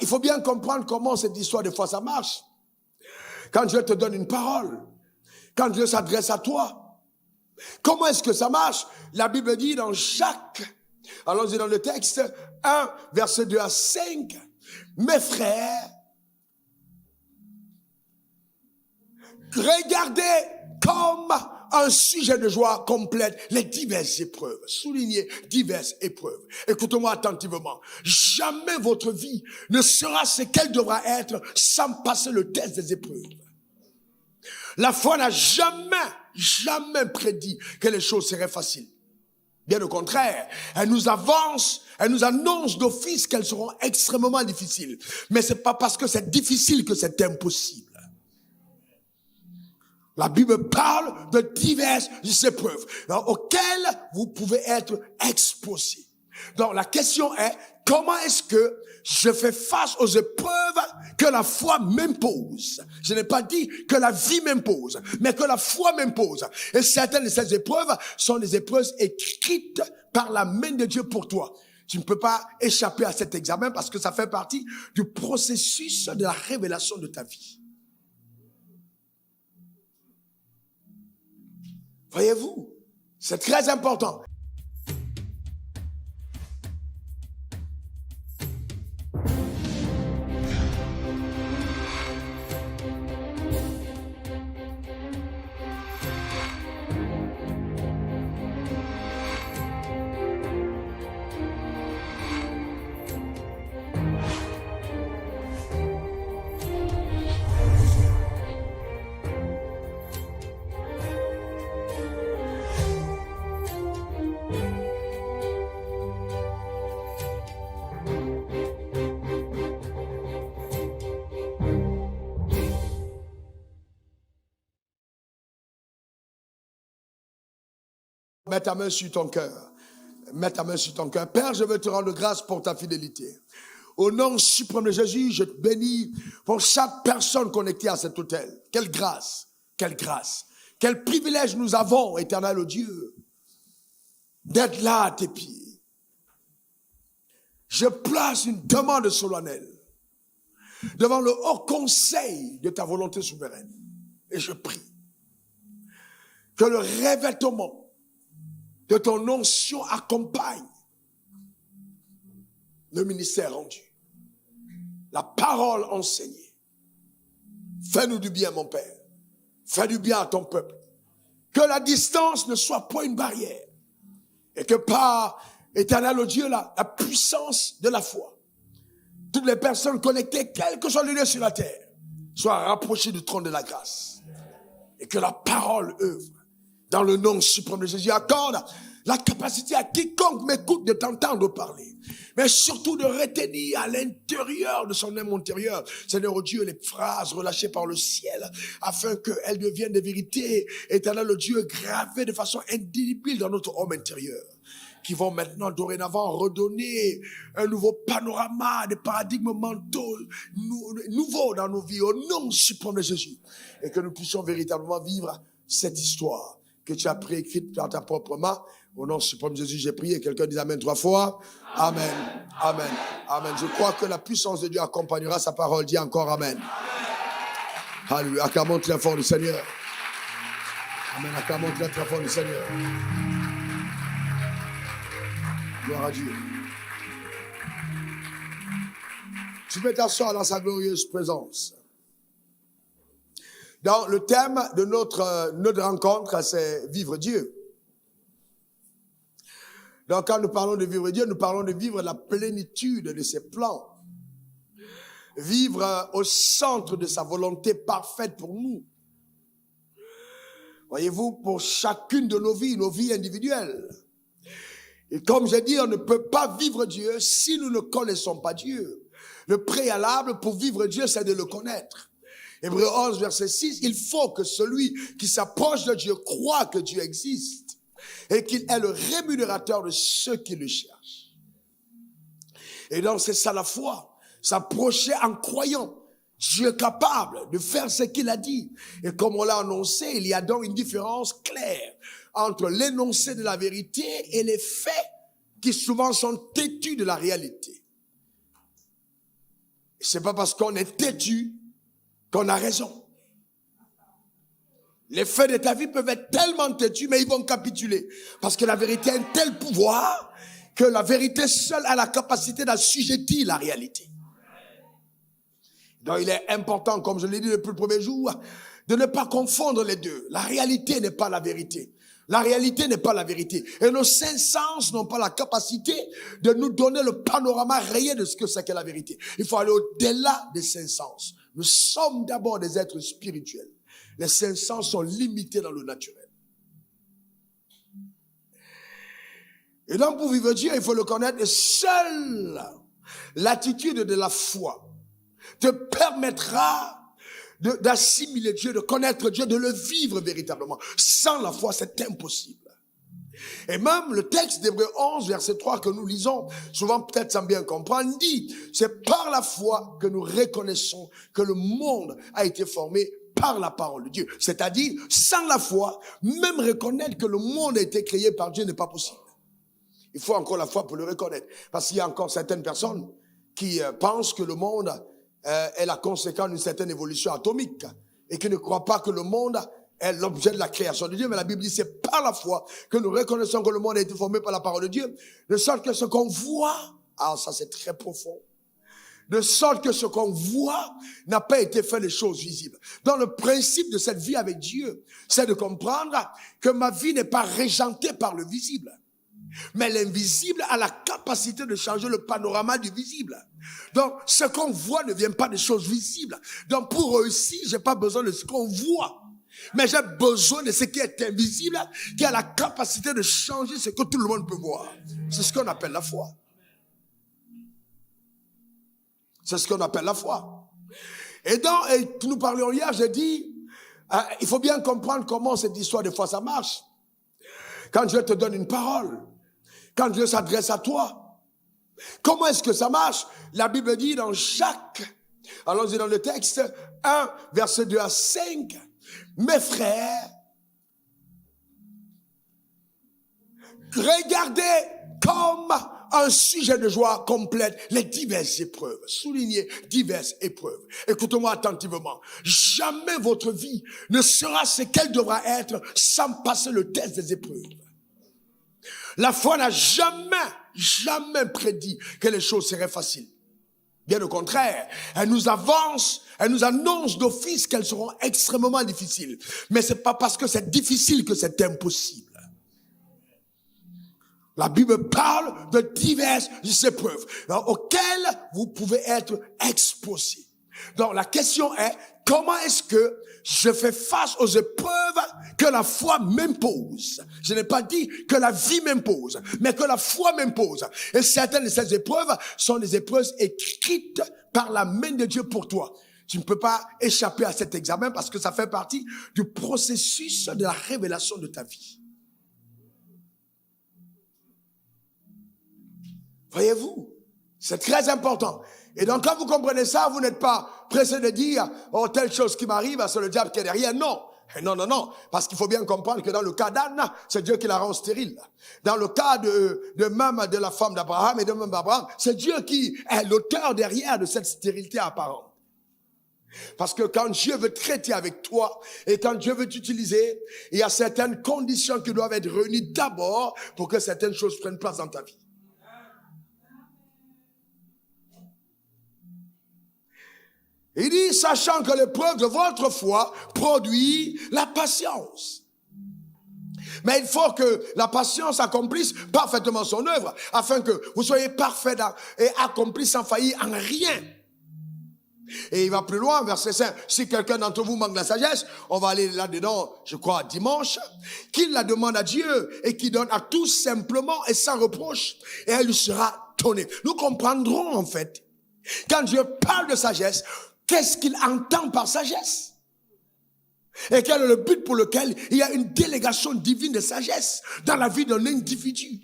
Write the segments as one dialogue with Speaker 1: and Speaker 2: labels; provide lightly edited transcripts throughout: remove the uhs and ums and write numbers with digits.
Speaker 1: Il faut bien comprendre comment cette histoire, des fois, ça marche. Quand Dieu te donne une parole, quand Dieu s'adresse à toi, comment est-ce que ça marche? La Bible dit dans Jacques, allons-y dans le texte, 1, verset 2 à 5, mes frères, regardez comme un sujet de joie complète les diverses épreuves. Soulignez diverses épreuves. Écoutez-moi attentivement. Jamais votre vie ne sera ce qu'elle devra être sans passer le test des épreuves. La foi n'a jamais prédit que les choses seraient faciles. Bien au contraire, elle nous annonce d'office qu'elles seront extrêmement difficiles. Mais c'est pas parce que c'est difficile que c'est impossible. La Bible parle de diverses épreuves auxquelles vous pouvez être exposés. Donc la question est, comment est-ce que je fais face aux épreuves que la foi m'impose? Je n'ai pas dit que la vie m'impose, mais que la foi m'impose. Et certaines de ces épreuves sont des épreuves écrites par la main de Dieu pour toi. Tu ne peux pas échapper à cet examen parce que ça fait partie du processus de la révélation de ta vie. Voyez-vous, c'est très important. Mets ta main sur ton cœur. Mets ta main sur ton cœur. Père, je veux te rendre grâce pour ta fidélité. Au nom suprême de Jésus, je te bénis pour chaque personne connectée à cet autel. Quelle grâce, quelle grâce. Quel privilège nous avons, éternel oh Dieu, d'être là à tes pieds. Je place une demande solennelle devant le haut conseil de ta volonté souveraine. Et je prie que le revêtement de ton onction accompagne le ministère rendu, la parole enseignée. Fais-nous du bien, mon Père. Fais du bien à ton peuple. Que la distance ne soit pas une barrière. Et que par, éternel oh Dieu, la puissance de la foi, toutes les personnes connectées, quel que soit le lieu sur la terre, soient rapprochées du trône de la grâce. Et que la parole œuvre. Dans le nom suprême de Jésus, accorde la capacité à quiconque m'écoute de t'entendre parler. Mais surtout de retenir à l'intérieur de son âme intérieure, Seigneur oh Dieu, les phrases relâchées par le ciel, afin qu'elles deviennent des vérités, éternel oh Dieu, gravées de façon indélébile dans notre homme intérieur, qui vont maintenant, dorénavant, redonner un nouveau panorama, des paradigmes mentaux nouveaux dans nos vies, au nom suprême de Jésus. Et que nous puissions véritablement vivre cette histoire que tu as préécrite dans ta propre main. Au nom suprême de Jésus, j'ai prié. Quelqu'un dit Amen 3 fois. Amen. Amen. Amen. Je crois que la puissance de Dieu accompagnera sa parole. Dis encore Amen. Alléluia. Acclamons très fort le Seigneur. Amen. Acclamons très fort le Seigneur. Gloire à Dieu. Tu peux t'asseoir dans sa glorieuse présence. Dans le thème de notre rencontre, c'est vivre Dieu. Donc, quand nous parlons de vivre Dieu, nous parlons de vivre la plénitude de ses plans. Vivre au centre de sa volonté parfaite pour nous. Voyez-vous, pour chacune de nos vies individuelles. Et comme j'ai dit, on ne peut pas vivre Dieu si nous ne connaissons pas Dieu. Le préalable pour vivre Dieu, c'est de le connaître. Hébreux 11, verset 6, il faut que celui qui s'approche de Dieu croit que Dieu existe et qu'il est le rémunérateur de ceux qui le cherchent. Et donc c'est ça la foi, s'approcher en croyant. Dieu est capable de faire ce qu'il a dit. Et comme on l'a annoncé, il y a donc une différence claire entre l'énoncé de la vérité et les faits qui souvent sont têtus de la réalité. c'est pas parce qu'on est têtu qu'on a raison. Les faits de ta vie peuvent être tellement têtus, mais ils vont capituler. Parce que la vérité a un tel pouvoir que la vérité seule a la capacité d'assujettir la réalité. Donc il est important, comme je l'ai dit depuis le premier jour, de ne pas confondre les deux. La réalité n'est pas la vérité. La réalité n'est pas la vérité. Et nos cinq sens n'ont pas la capacité de nous donner le panorama réel de ce que c'est que la vérité. Il faut aller au-delà des cinq sens. Nous sommes d'abord des êtres spirituels. Les cinq sens sont limités dans le naturel. Et donc pour vivre Dieu, il faut le connaître. Et seule l'attitude de la foi te permettra d'assimiler Dieu, de connaître Dieu, de le vivre véritablement. Sans la foi, c'est impossible. Et même le texte d'Hébreux 11, verset 3 que nous lisons, souvent peut-être sans bien comprendre, dit, c'est par la foi que nous reconnaissons que le monde a été formé par la parole de Dieu. C'est-à-dire, sans la foi, même reconnaître que le monde a été créé par Dieu n'est pas possible. Il faut encore la foi pour le reconnaître. Parce qu'il y a encore certaines personnes qui pensent que le monde est la conséquence d'une certaine évolution atomique et qui ne croient pas que le monde est l'objet de la création de Dieu. Mais la Bible dit, c'est par la foi que nous reconnaissons que le monde a été formé par la parole de Dieu, de sorte que ce qu'on voit, ça c'est très profond, de sorte que ce qu'on voit n'a pas été fait des choses visibles. Donc le principe de cette vie avec Dieu, c'est de comprendre que ma vie n'est pas régentée par le visible. Mais l'invisible a la capacité de changer le panorama du visible. Donc, ce qu'on voit ne vient pas des choses visibles. Donc, pour réussir, j'ai pas besoin de ce qu'on voit. Mais j'ai besoin de ce qui est invisible, qui a la capacité de changer ce que tout le monde peut voir. C'est ce qu'on appelle la foi. C'est ce qu'on appelle la foi. Et nous parlions hier, j'ai dit, il faut bien comprendre comment cette histoire de foi ça marche. Quand Dieu te donne une parole, quand Dieu s'adresse à toi, comment est-ce que ça marche? La Bible dit dans Jacques, allons-y dans le texte, 1, verset 2 à 5, mes frères, regardez comme un sujet de joie complète les diverses épreuves. Soulignez diverses épreuves. Écoutez-moi attentivement. Jamais votre vie ne sera ce qu'elle devra être sans passer le test des épreuves. La foi n'a jamais prédit que les choses seraient faciles. Bien au contraire, elle nous annonce d'office qu'elles seront extrêmement difficiles. Mais c'est pas parce que c'est difficile que c'est impossible. La Bible parle de diverses épreuves auxquelles vous pouvez être exposés. Donc la question est, comment est-ce que je fais face aux épreuves que la foi m'impose? Je n'ai pas dit que la vie m'impose, mais que la foi m'impose. Et certaines de ces épreuves sont des épreuves écrites par la main de Dieu pour toi. Tu ne peux pas échapper à cet examen parce que ça fait partie du processus de la révélation de ta vie. Voyez-vous, c'est très important. Et donc, quand vous comprenez ça, vous n'êtes pas pressé de dire, oh, telle chose qui m'arrive, c'est le diable qui est derrière. Non. Non. Parce qu'il faut bien comprendre que dans le cas d'Anne, c'est Dieu qui la rend stérile. Dans le cas de même de la femme d'Abraham et de même d'Abraham, c'est Dieu qui est l'auteur derrière de cette stérilité apparente. Parce que quand Dieu veut traiter avec toi et quand Dieu veut t'utiliser, il y a certaines conditions qui doivent être réunies d'abord pour que certaines choses prennent place dans ta vie. Il dit, sachant que l'épreuve de votre foi produit la patience. Mais il faut que la patience accomplisse parfaitement son œuvre, afin que vous soyez parfaits et accomplis sans faillir en rien. Et il va plus loin, verset 5. Si quelqu'un d'entre vous manque la sagesse, on va aller là-dedans, je crois, dimanche, qu'il la demande à Dieu et qu'il donne à tous simplement et sans reproche, et elle lui sera donnée. Nous comprendrons en fait, quand Dieu parle de sagesse, qu'est-ce qu'il entend par sagesse? Et quel est le but pour lequel il y a une délégation divine de sagesse dans la vie d'un individu?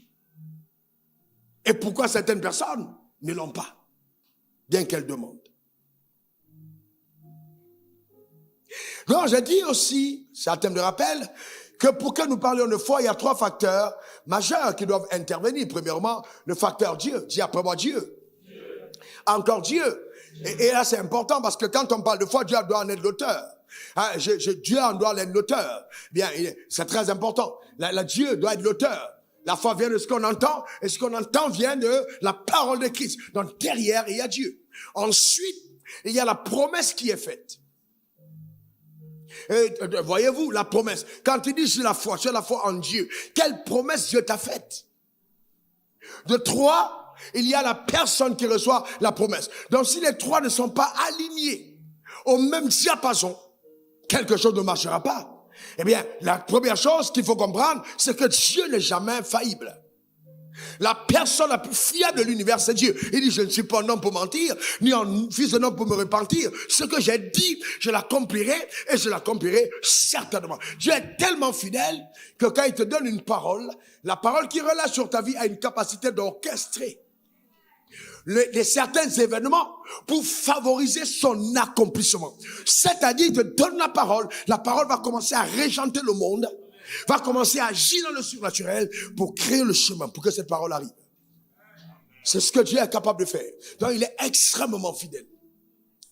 Speaker 1: Et pourquoi certaines personnes ne l'ont pas, bien qu'elles demandent? Donc, j'ai dit aussi, c'est un thème de rappel, que pour que nous parlions de foi, il y a 3 facteurs majeurs qui doivent intervenir. Premièrement, le facteur Dieu. Dis après moi Dieu. Encore Dieu. Et là, c'est important parce que quand on parle de foi, Dieu doit en être l'auteur. Hein, Dieu en doit être l'auteur. Bien, c'est très important. Dieu doit être l'auteur. La foi vient de ce qu'on entend, et ce qu'on entend vient de la parole de Christ. Donc derrière, il y a Dieu. Ensuite, il y a la promesse qui est faite. Et, voyez-vous, la promesse. Quand tu dis j'ai la foi en Dieu, quelle promesse Dieu t'a faite? De trois, il y a la personne qui reçoit la promesse. Donc si les trois ne sont pas alignés au même diapason, quelque chose ne marchera pas. Eh bien, la première chose qu'il faut comprendre, c'est que Dieu n'est jamais infaillible. La personne la plus fiable de l'univers, c'est Dieu. Il dit, je ne suis pas un homme pour mentir, ni un fils d'un homme pour me repentir. Ce que j'ai dit, je l'accomplirai, et je l'accomplirai certainement. Dieu est tellement fidèle que quand il te donne une parole, la parole qui relâche sur ta vie a une capacité d'orchestrer certains événements pour favoriser son accomplissement. C'est-à-dire, il te donne la parole va commencer à régenter le monde, va commencer à agir dans le surnaturel pour créer le chemin, pour que cette parole arrive. C'est ce que Dieu est capable de faire. Donc, il est extrêmement fidèle.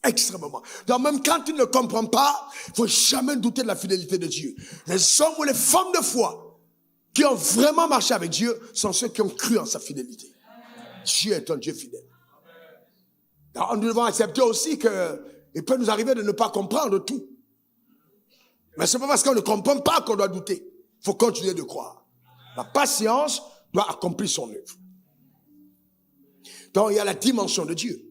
Speaker 1: Extrêmement. Donc, même quand tu ne comprends pas, il faut jamais douter de la fidélité de Dieu. Les hommes ou les femmes de foi qui ont vraiment marché avec Dieu sont ceux qui ont cru en sa fidélité. Dieu est un Dieu fidèle. Alors, nous devons accepter aussi qu'il peut nous arriver de ne pas comprendre tout. Mais c'est pas parce qu'on ne comprend pas qu'on doit douter. Il faut continuer de croire. La patience doit accomplir son œuvre. Donc, il y a la dimension de Dieu.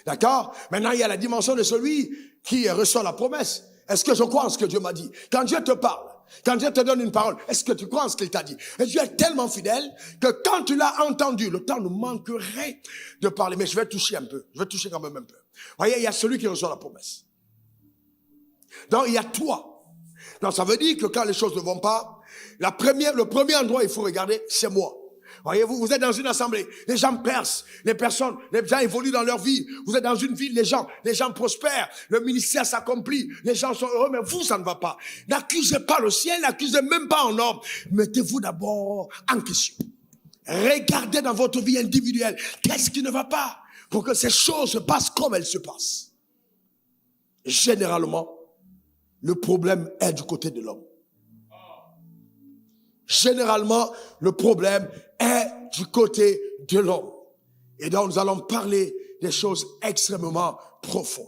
Speaker 1: D'accord? Maintenant, il y a la dimension de celui qui reçoit la promesse. Est-ce que je crois en ce que Dieu m'a dit? Quand Dieu te parle, quand Dieu te donne une parole, est-ce que tu crois en ce qu'il t'a dit? Et Dieu est tellement fidèle que quand tu l'as entendu, le temps nous manquerait de parler. Mais je vais toucher un peu. Je vais toucher quand même un peu. Vous voyez, il y a celui qui reçoit la promesse. Donc, il y a toi. Donc, ça veut dire que quand les choses ne vont pas, le premier endroit il faut regarder, c'est moi. Voyez-vous, vous êtes dans une assemblée, les gens percent, les gens évoluent dans leur vie. Vous êtes dans une ville, les gens prospèrent, le ministère s'accomplit, les gens sont heureux, mais vous, ça ne va pas. N'accusez pas le ciel, n'accusez même pas un homme. Mettez-vous d'abord en question. Regardez dans votre vie individuelle, qu'est-ce qui ne va pas pour que ces choses se passent comme elles se passent. Généralement, le problème est du côté de l'homme. Généralement, le problème est du côté de l'homme. Et donc, nous allons parler des choses extrêmement profondes.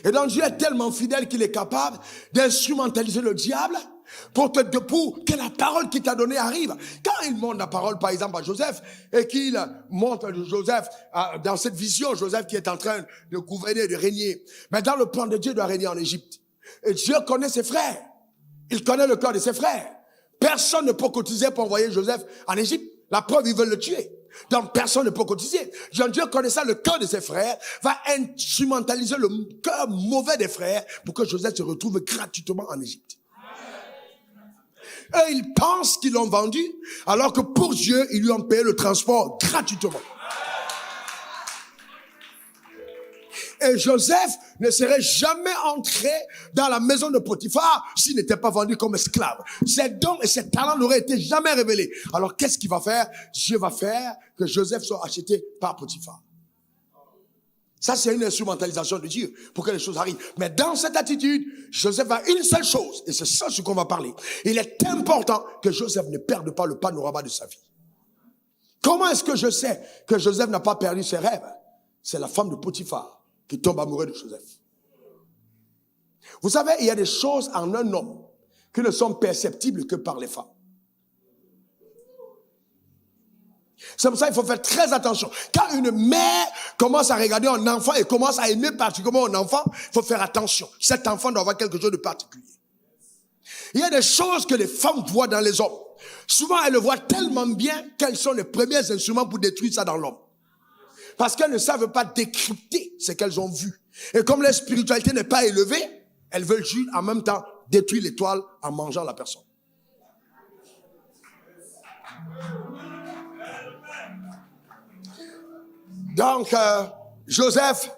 Speaker 1: Et donc, Dieu est tellement fidèle qu'il est capable d'instrumentaliser le diable pour que la parole qu'il t'a donnée arrive. Quand il montre la parole, par exemple, à Joseph, et qu'il montre Joseph, dans cette vision, Joseph qui est en train de gouverner, de régner. Mais dans le plan de Dieu, il doit régner en Égypte. Et Dieu connaît ses frères. Il connaît le cœur de ses frères. Personne ne peut cotiser pour envoyer Joseph en Égypte. La preuve, ils veulent le tuer. Donc, personne ne peut cotiser. Dieu connaissant le cœur de ses frères, va instrumentaliser le cœur mauvais des frères pour que Joseph se retrouve gratuitement en Égypte. Eux, ils pensent qu'ils l'ont vendu, alors que pour Dieu, ils lui ont payé le transport gratuitement. Et Joseph ne serait jamais entré dans la maison de Potiphar s'il n'était pas vendu comme esclave. Ses dons et ses talents n'auraient été jamais révélés. Alors qu'est-ce qu'il va faire? Dieu va faire que Joseph soit acheté par Potiphar. Ça, c'est une instrumentalisation de Dieu pour que les choses arrivent. Mais dans cette attitude, Joseph a une seule chose, et c'est ça ce qu'on va parler. Il est important que Joseph ne perde pas le panorama de sa vie. Comment est-ce que je sais que Joseph n'a pas perdu ses rêves? C'est la femme de Potiphar qui tombe amoureux de Joseph. Vous savez, il y a des choses en un homme qui ne sont perceptibles que par les femmes. C'est pour ça qu'il faut faire très attention. Quand une mère commence à regarder un enfant et commence à aimer particulièrement un enfant, il faut faire attention. Cet enfant doit avoir quelque chose de particulier. Il y a des choses que les femmes voient dans les hommes. Souvent, elles le voient tellement bien qu'elles sont les premiers instruments pour détruire ça dans l'homme. Parce qu'elles ne savent pas décrypter ce qu'elles ont vu. Et comme leur spiritualité n'est pas élevée, elles veulent juste en même temps détruire l'étoile en mangeant la personne. Donc, Joseph,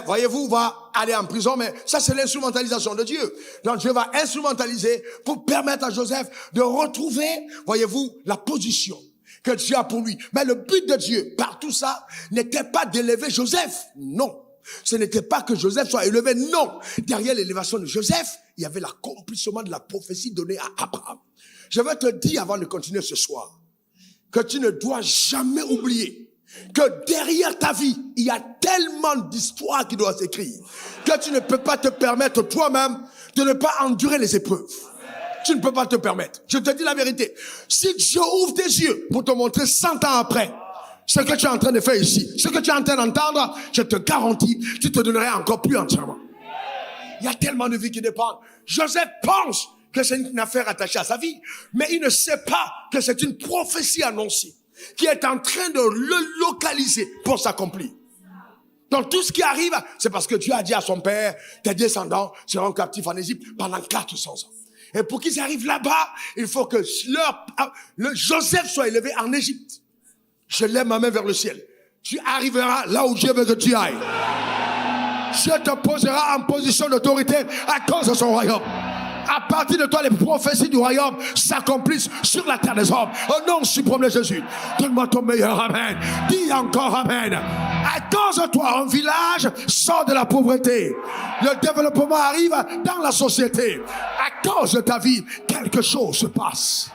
Speaker 1: voyez-vous, va aller en prison, mais ça c'est l'instrumentalisation de Dieu. Donc Dieu va instrumentaliser pour permettre à Joseph de retrouver, voyez-vous, la position que Dieu a pour lui. Mais le but de Dieu, par tout ça, n'était pas d'élever Joseph. Non. Ce n'était pas que Joseph soit élevé. Non. Derrière l'élévation de Joseph, il y avait l'accomplissement de la prophétie donnée à Abraham. Je vais te dire avant de continuer ce soir, que tu ne dois jamais oublier que derrière ta vie, il y a tellement d'histoires qui doivent s'écrire que tu ne peux pas te permettre toi-même de ne pas endurer les épreuves. Tu ne peux pas te permettre. Je te dis la vérité. Si Dieu ouvre tes yeux pour te montrer 100 ans après ce que tu es en train de faire ici, ce que tu es en train d'entendre, je te garantis, tu te donnerais encore plus entièrement. Il y a tellement de vies qui dépendent. Joseph pense que c'est une affaire attachée à sa vie, mais il ne sait pas que c'est une prophétie annoncée qui est en train de le localiser pour s'accomplir. Donc tout ce qui arrive, c'est parce que Dieu a dit à son père, tes descendants seront captifs en Égypte pendant 400 ans. Et pour qu'ils arrivent là-bas, il faut que le Joseph soit élevé en Égypte. Je lève ma main vers le ciel. Tu arriveras là où Dieu veut que tu ailles. Dieu te posera en position d'autorité à cause de son royaume. À partir de toi, les prophéties du royaume s'accomplissent sur la terre des hommes. Au nom suprême de Jésus. Donne-moi ton meilleur amen. Dis encore amen. À cause de toi, un village sort de la pauvreté. Le développement arrive dans la société. À cause de ta vie, quelque chose se passe.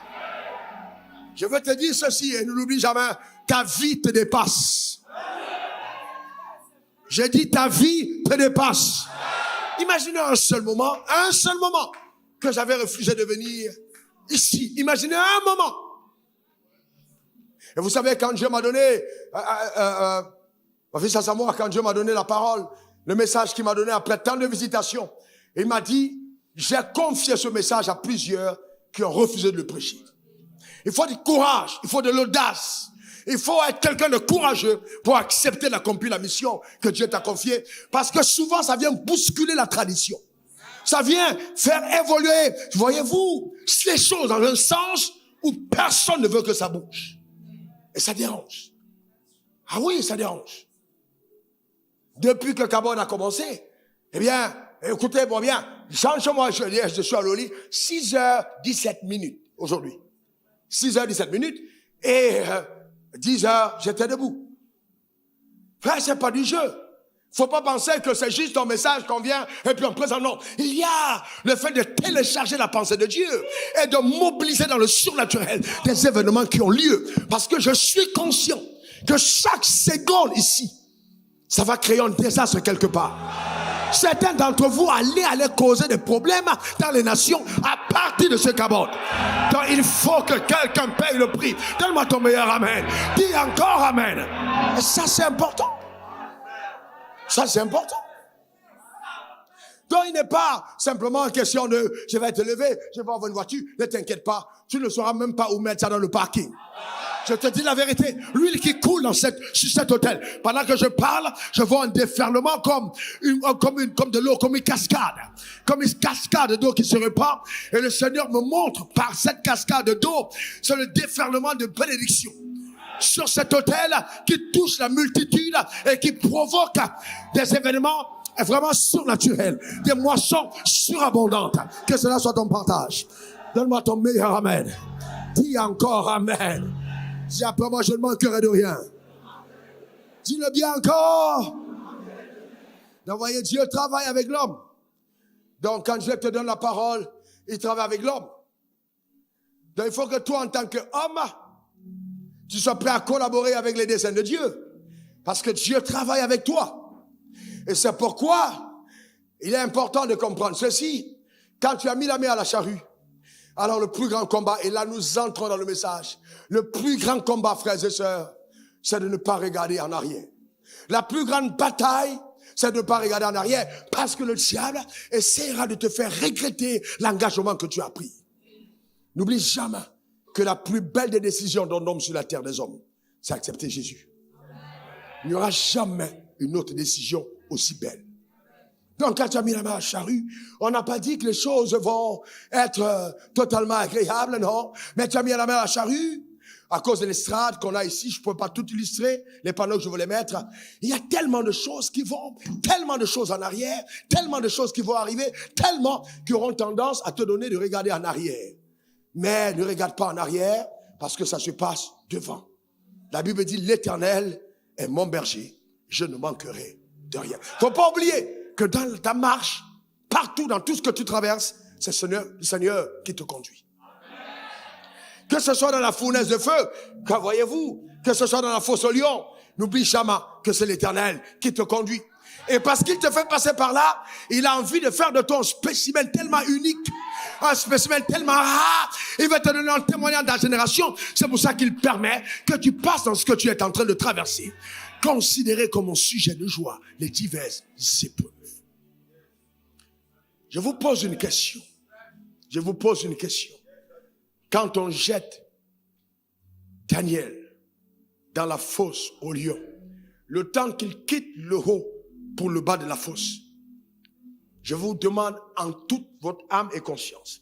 Speaker 1: Je veux te dire ceci et ne l'oublie jamais. Ta vie te dépasse. J'ai dit ta vie te dépasse. Imaginez un seul moment que j'avais refusé de venir ici. Imaginez un moment. Et vous savez, quand Dieu m'a donné, mon fils à moi, quand Dieu m'a donné la parole, le message qu'il m'a donné après tant de visitations, il m'a dit, j'ai confié ce message à plusieurs qui ont refusé de le prêcher. Il faut du courage, il faut de l'audace. Il faut être quelqu'un de courageux pour accepter d'accomplir la mission que Dieu t'a confiée. Parce que souvent, ça vient bousculer la tradition. Ça vient faire évoluer, voyez-vous, les choses dans un sens où personne ne veut que ça bouge. Et ça dérange. Ah oui, ça dérange. Depuis que Cabot a commencé, eh bien, écoutez-moi bien, change-moi, je suis à l'Oli, 6h17 aujourd'hui. 6h17 et 10h, j'étais debout. Frère, c'est pas du jeu. Faut pas penser que c'est juste un message qu'on vient et puis on présente. Non. Il y a le fait de télécharger la pensée de Dieu et de mobiliser dans le surnaturel des événements qui ont lieu. Parce que je suis conscient que chaque seconde ici, ça va créer un désastre quelque part. Certains d'entre vous allaient causer des problèmes dans les nations à partir de ce cabote. Donc il faut que quelqu'un paye le prix. Donne-moi ton meilleur amen. Dis encore amen. Et ça c'est important. Ça c'est important. Donc il n'est pas simplement une question de je vais te lever, je vais avoir une voiture. Ne t'inquiète pas, tu ne sauras même pas où mettre ça dans le parking. Je te dis la vérité, l'huile qui coule sur cet hôtel. Pendant que je parle, je vois un déferlement comme de l'eau, comme une cascade d'eau qui se répand. Et le Seigneur me montre par cette cascade d'eau, c'est le déferlement de bénédiction sur cet hôtel qui touche la multitude et qui provoque des événements vraiment surnaturels, des moissons surabondantes. Que cela soit ton partage. Donne-moi ton meilleur amen. Dis encore amen. Dis après moi, je ne manquerai de rien. Dis-le bien encore. Donc, voyez, Dieu travaille avec l'homme. Donc, quand Dieu te donne la parole, il travaille avec l'homme. Donc, il faut que toi, en tant qu'homme, tu sois prêt à collaborer avec les desseins de Dieu. Parce que Dieu travaille avec toi. Et c'est pourquoi il est important de comprendre ceci. Quand tu as mis la main à la charrue, alors le plus grand combat, et là nous entrons dans le message, le plus grand combat, frères et sœurs, c'est de ne pas regarder en arrière. La plus grande bataille, c'est de ne pas regarder en arrière, parce que le diable essaiera de te faire regretter l'engagement que tu as pris. N'oublie jamais que la plus belle des décisions d'un homme sur la terre des hommes, c'est accepter Jésus. Il n'y aura jamais une autre décision aussi belle. Donc, quand tu as mis la main à la charrue, on n'a pas dit que les choses vont être totalement agréables, non. Mais tu as mis la main à la charrue, à cause de l'estrade qu'on a ici, je ne peux pas tout illustrer, les panneaux que je voulais mettre. Il y a tellement de choses qui vont, tellement de choses en arrière, tellement de choses qui vont arriver, tellement qui auront tendance à te donner de regarder en arrière. Mais ne regarde pas en arrière, parce que ça se passe devant. La Bible dit, l'Éternel est mon berger, je ne manquerai de rien. Faut pas oublier que dans ta marche, partout, dans tout ce que tu traverses, c'est le Seigneur qui te conduit. Que ce soit dans la fournaise de feu, que voyez-vous, que ce soit dans la fosse au lion, n'oublie jamais que c'est l'Éternel qui te conduit. Et parce qu'il te fait passer par là, il a envie de faire de toi un spécimen tellement unique, un spécimen tellement rare. Il va te donner un témoignage de la génération. C'est pour ça qu'il permet que tu passes dans ce que tu es en train de traverser. Considérez comme un sujet de joie les diverses épreuves. Je vous pose une question. Je vous pose une question. Quand on jette Daniel dans la fosse au lion, le temps qu'il quitte le haut pour le bas de la fosse, je vous demande en toute votre âme et conscience,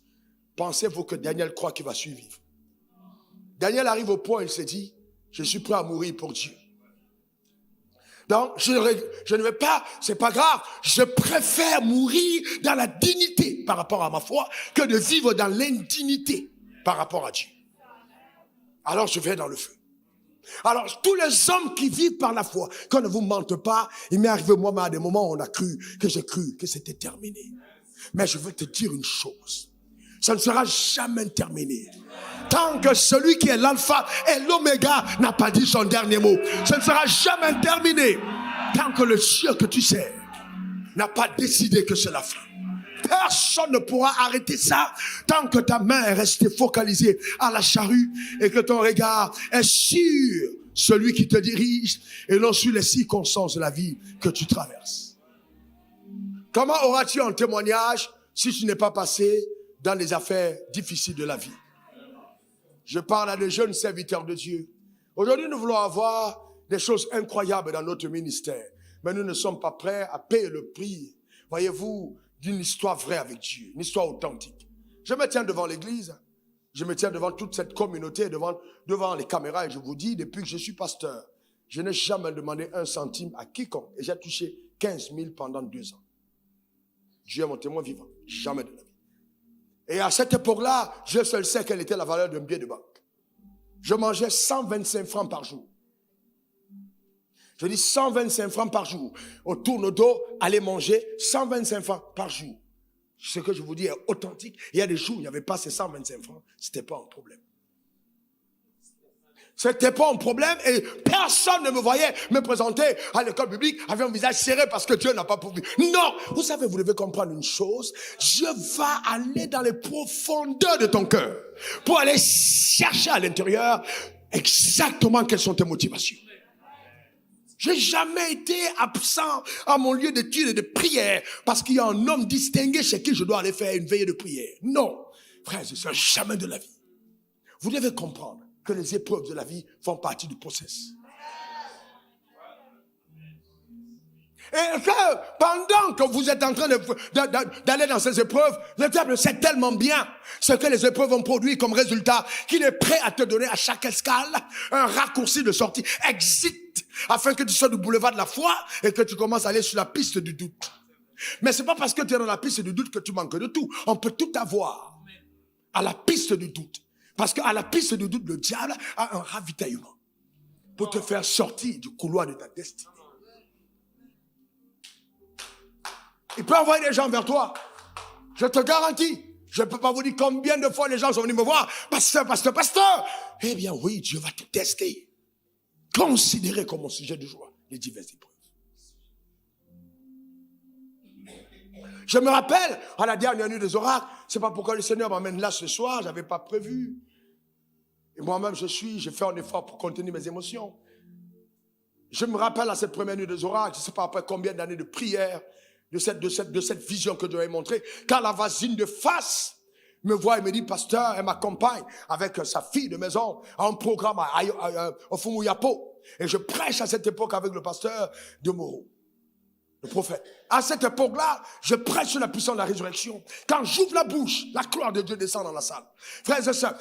Speaker 1: pensez-vous que Daniel croit qu'il va survivre? Daniel arrive au point où il se dit, je suis prêt à mourir pour Dieu. Donc, je ne vais pas, c'est pas grave, je préfère mourir dans la dignité par rapport à ma foi que de vivre dans l'indignité par rapport à Dieu. Alors, je vais dans le feu. Alors, tous les hommes qui vivent par la foi, qu'on ne vous mente pas, il m'est arrivé moi-même à des moments où j'ai cru que c'était terminé. Mais je veux te dire une chose, ça ne sera jamais terminé. Tant que celui qui est l'alpha et l'oméga n'a pas dit son dernier mot, ça ne sera jamais terminé. Tant que le Dieu que tu sers n'a pas décidé que c'est la fin. Personne ne pourra arrêter ça tant que ta main est restée focalisée à la charrue et que ton regard est sur celui qui te dirige et non sur les circonstances de la vie que tu traverses. Comment auras-tu un témoignage si tu n'es pas passé dans les affaires difficiles de la vie? Je parle à des jeunes serviteurs de Dieu. Aujourd'hui, nous voulons avoir des choses incroyables dans notre ministère, mais nous ne sommes pas prêts à payer le prix, voyez-vous, d'une histoire vraie avec Dieu, une histoire authentique. Je me tiens devant l'église, je me tiens devant toute cette communauté, devant les caméras, et je vous dis, depuis que je suis pasteur, je n'ai jamais demandé un centime à quiconque, et j'ai touché 15 000 pendant 2 ans. Dieu est mon témoin vivant, jamais de la vie. Et à cette époque-là, je seul sais quelle était la valeur d'un billet de banque. Je mangeais 125 francs par jour. Je dis 125 francs par jour. Au tourne-dos, aller manger 125 francs par jour. Ce que je vous dis est authentique. Il y a des jours où il n'y avait pas ces 125 francs. C'était pas un problème. C'était pas un problème et personne ne me voyait me présenter à l'école biblique avec un visage serré parce que Dieu n'a pas pourvu. Non! Vous savez, vous devez comprendre une chose. Dieu va aller dans les profondeurs de ton cœur pour aller chercher à l'intérieur exactement quelles sont tes motivations. J'ai jamais été absent à mon lieu d'étude et de prière parce qu'il y a un homme distingué chez qui je dois aller faire une veillée de prière. Non, frères et sœurs, jamais de la vie. Vous devez comprendre que les épreuves de la vie font partie du processus. Et que pendant que vous êtes en train d'aller dans ces épreuves, le diable sait tellement bien ce que les épreuves ont produit comme résultat qu'il est prêt à te donner à chaque escale un raccourci de sortie, exit, afin que tu sois du boulevard de la foi et que tu commences à aller sur la piste du doute. Mais c'est pas parce que tu es dans la piste du doute que tu manques de tout. On peut tout avoir à la piste du doute. Parce qu'à la piste du doute, le diable a un ravitaillement pour te faire sortir du couloir de ta destinée. Il peut envoyer des gens vers toi. Je te garantis. Je ne peux pas vous dire combien de fois les gens sont venus me voir. Pasteur, pasteur, pasteur. Eh bien oui, Dieu va te tester. Considérez comme un sujet de joie les diverses épreuves. Je me rappelle, à la dernière nuit des oracles, c'est pas pourquoi le Seigneur m'amène là ce soir, j'avais pas prévu. Et moi-même, j'ai fait un effort pour contenir mes émotions. Je me rappelle à cette première nuit des oracles, je ne sais pas après combien d'années de prière, de cette vision que Dieu m'a montrée, quand la voisine de face me voit et me dit, pasteur, elle m'accompagne avec sa fille de maison à un programme au Fumuyapo. Et je prêche à cette époque avec le pasteur de Moro, le prophète. À cette époque-là, je prêche sur la puissance de la résurrection. Quand j'ouvre la bouche, la gloire de Dieu descend dans la salle. Frères et sœurs,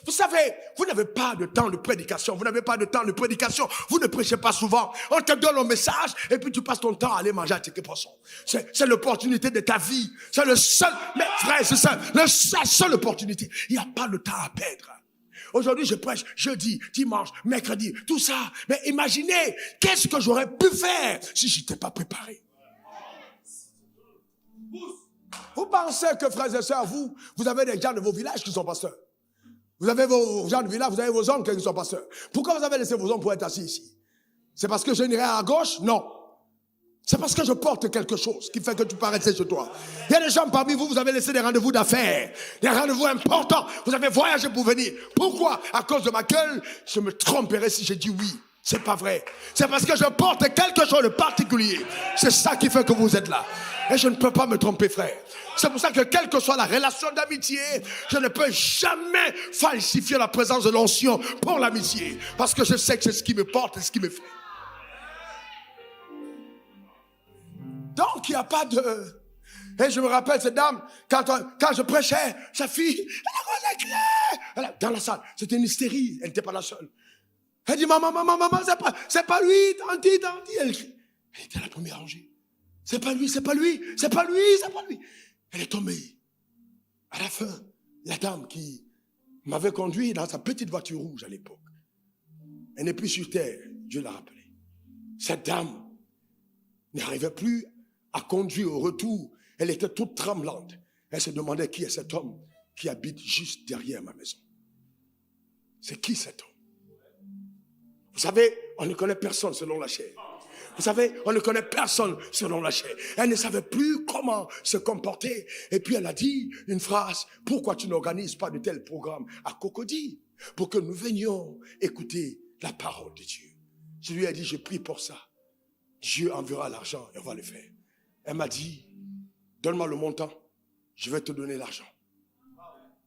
Speaker 1: vous savez, vous n'avez pas de temps de prédication. Vous n'avez pas de temps de prédication. Vous ne prêchez pas souvent. On te donne un message et puis tu passes ton temps à aller manger à tes poissons. C'est l'opportunité de ta vie. C'est le seul, mais frères et sœurs, la seule opportunité. Il n'y a pas le temps à perdre. Aujourd'hui, je prêche jeudi, dimanche, mercredi, tout ça. Mais imaginez, qu'est-ce que j'aurais pu faire si je n'étais pas préparé? Vous pensez que, frères et sœurs, vous avez des gens de vos villages qui sont pasteurs. Vous avez vos gens de village, vous avez vos oncles qui sont pasteurs. Pourquoi vous avez laissé vos oncles pour être assis ici? C'est parce que je n'irai à gauche? Non. C'est parce que je porte quelque chose qui fait que tu peux rester chez toi. Il y a des gens parmi vous, vous avez laissé des rendez-vous d'affaires, des rendez-vous importants. Vous avez voyagé pour venir. Pourquoi? À cause de ma gueule, je me tromperais si j'ai dit oui. C'est pas vrai. C'est parce que je porte quelque chose de particulier. C'est ça qui fait que vous êtes là. Et je ne peux pas me tromper, frère. C'est pour ça que quelle que soit la relation d'amitié, je ne peux jamais falsifier la présence de l'onction pour l'amitié. Parce que je sais que c'est ce qui me porte et ce qui me fait. Donc, il n'y a pas de... Et je me rappelle cette dame, quand je prêchais, sa fille, elle a dans la salle, c'était une hystérie, elle n'était pas la seule. Elle dit, maman, c'est pas lui, tanti. Elle était à la première rangée. C'est pas lui. Elle est tombée. À la fin, la dame qui m'avait conduit dans sa petite voiture rouge à l'époque, elle n'est plus sur terre, Dieu l'a rappelé. Cette dame n'arrivait plus à conduire au retour. Elle était toute tremblante. Elle se demandait qui est cet homme qui habite juste derrière ma maison. C'est qui cet homme? Vous savez, on ne connaît personne selon la chair. Vous savez, on ne connaît personne selon la chair. Elle ne savait plus comment se comporter. Et puis elle a dit une phrase, pourquoi tu n'organises pas de tel programme à Cocody pour que nous venions écouter la parole de Dieu. Je lui ai dit, je prie pour ça. Dieu enverra l'argent et on va le faire. Elle m'a dit, donne-moi le montant, je vais te donner l'argent.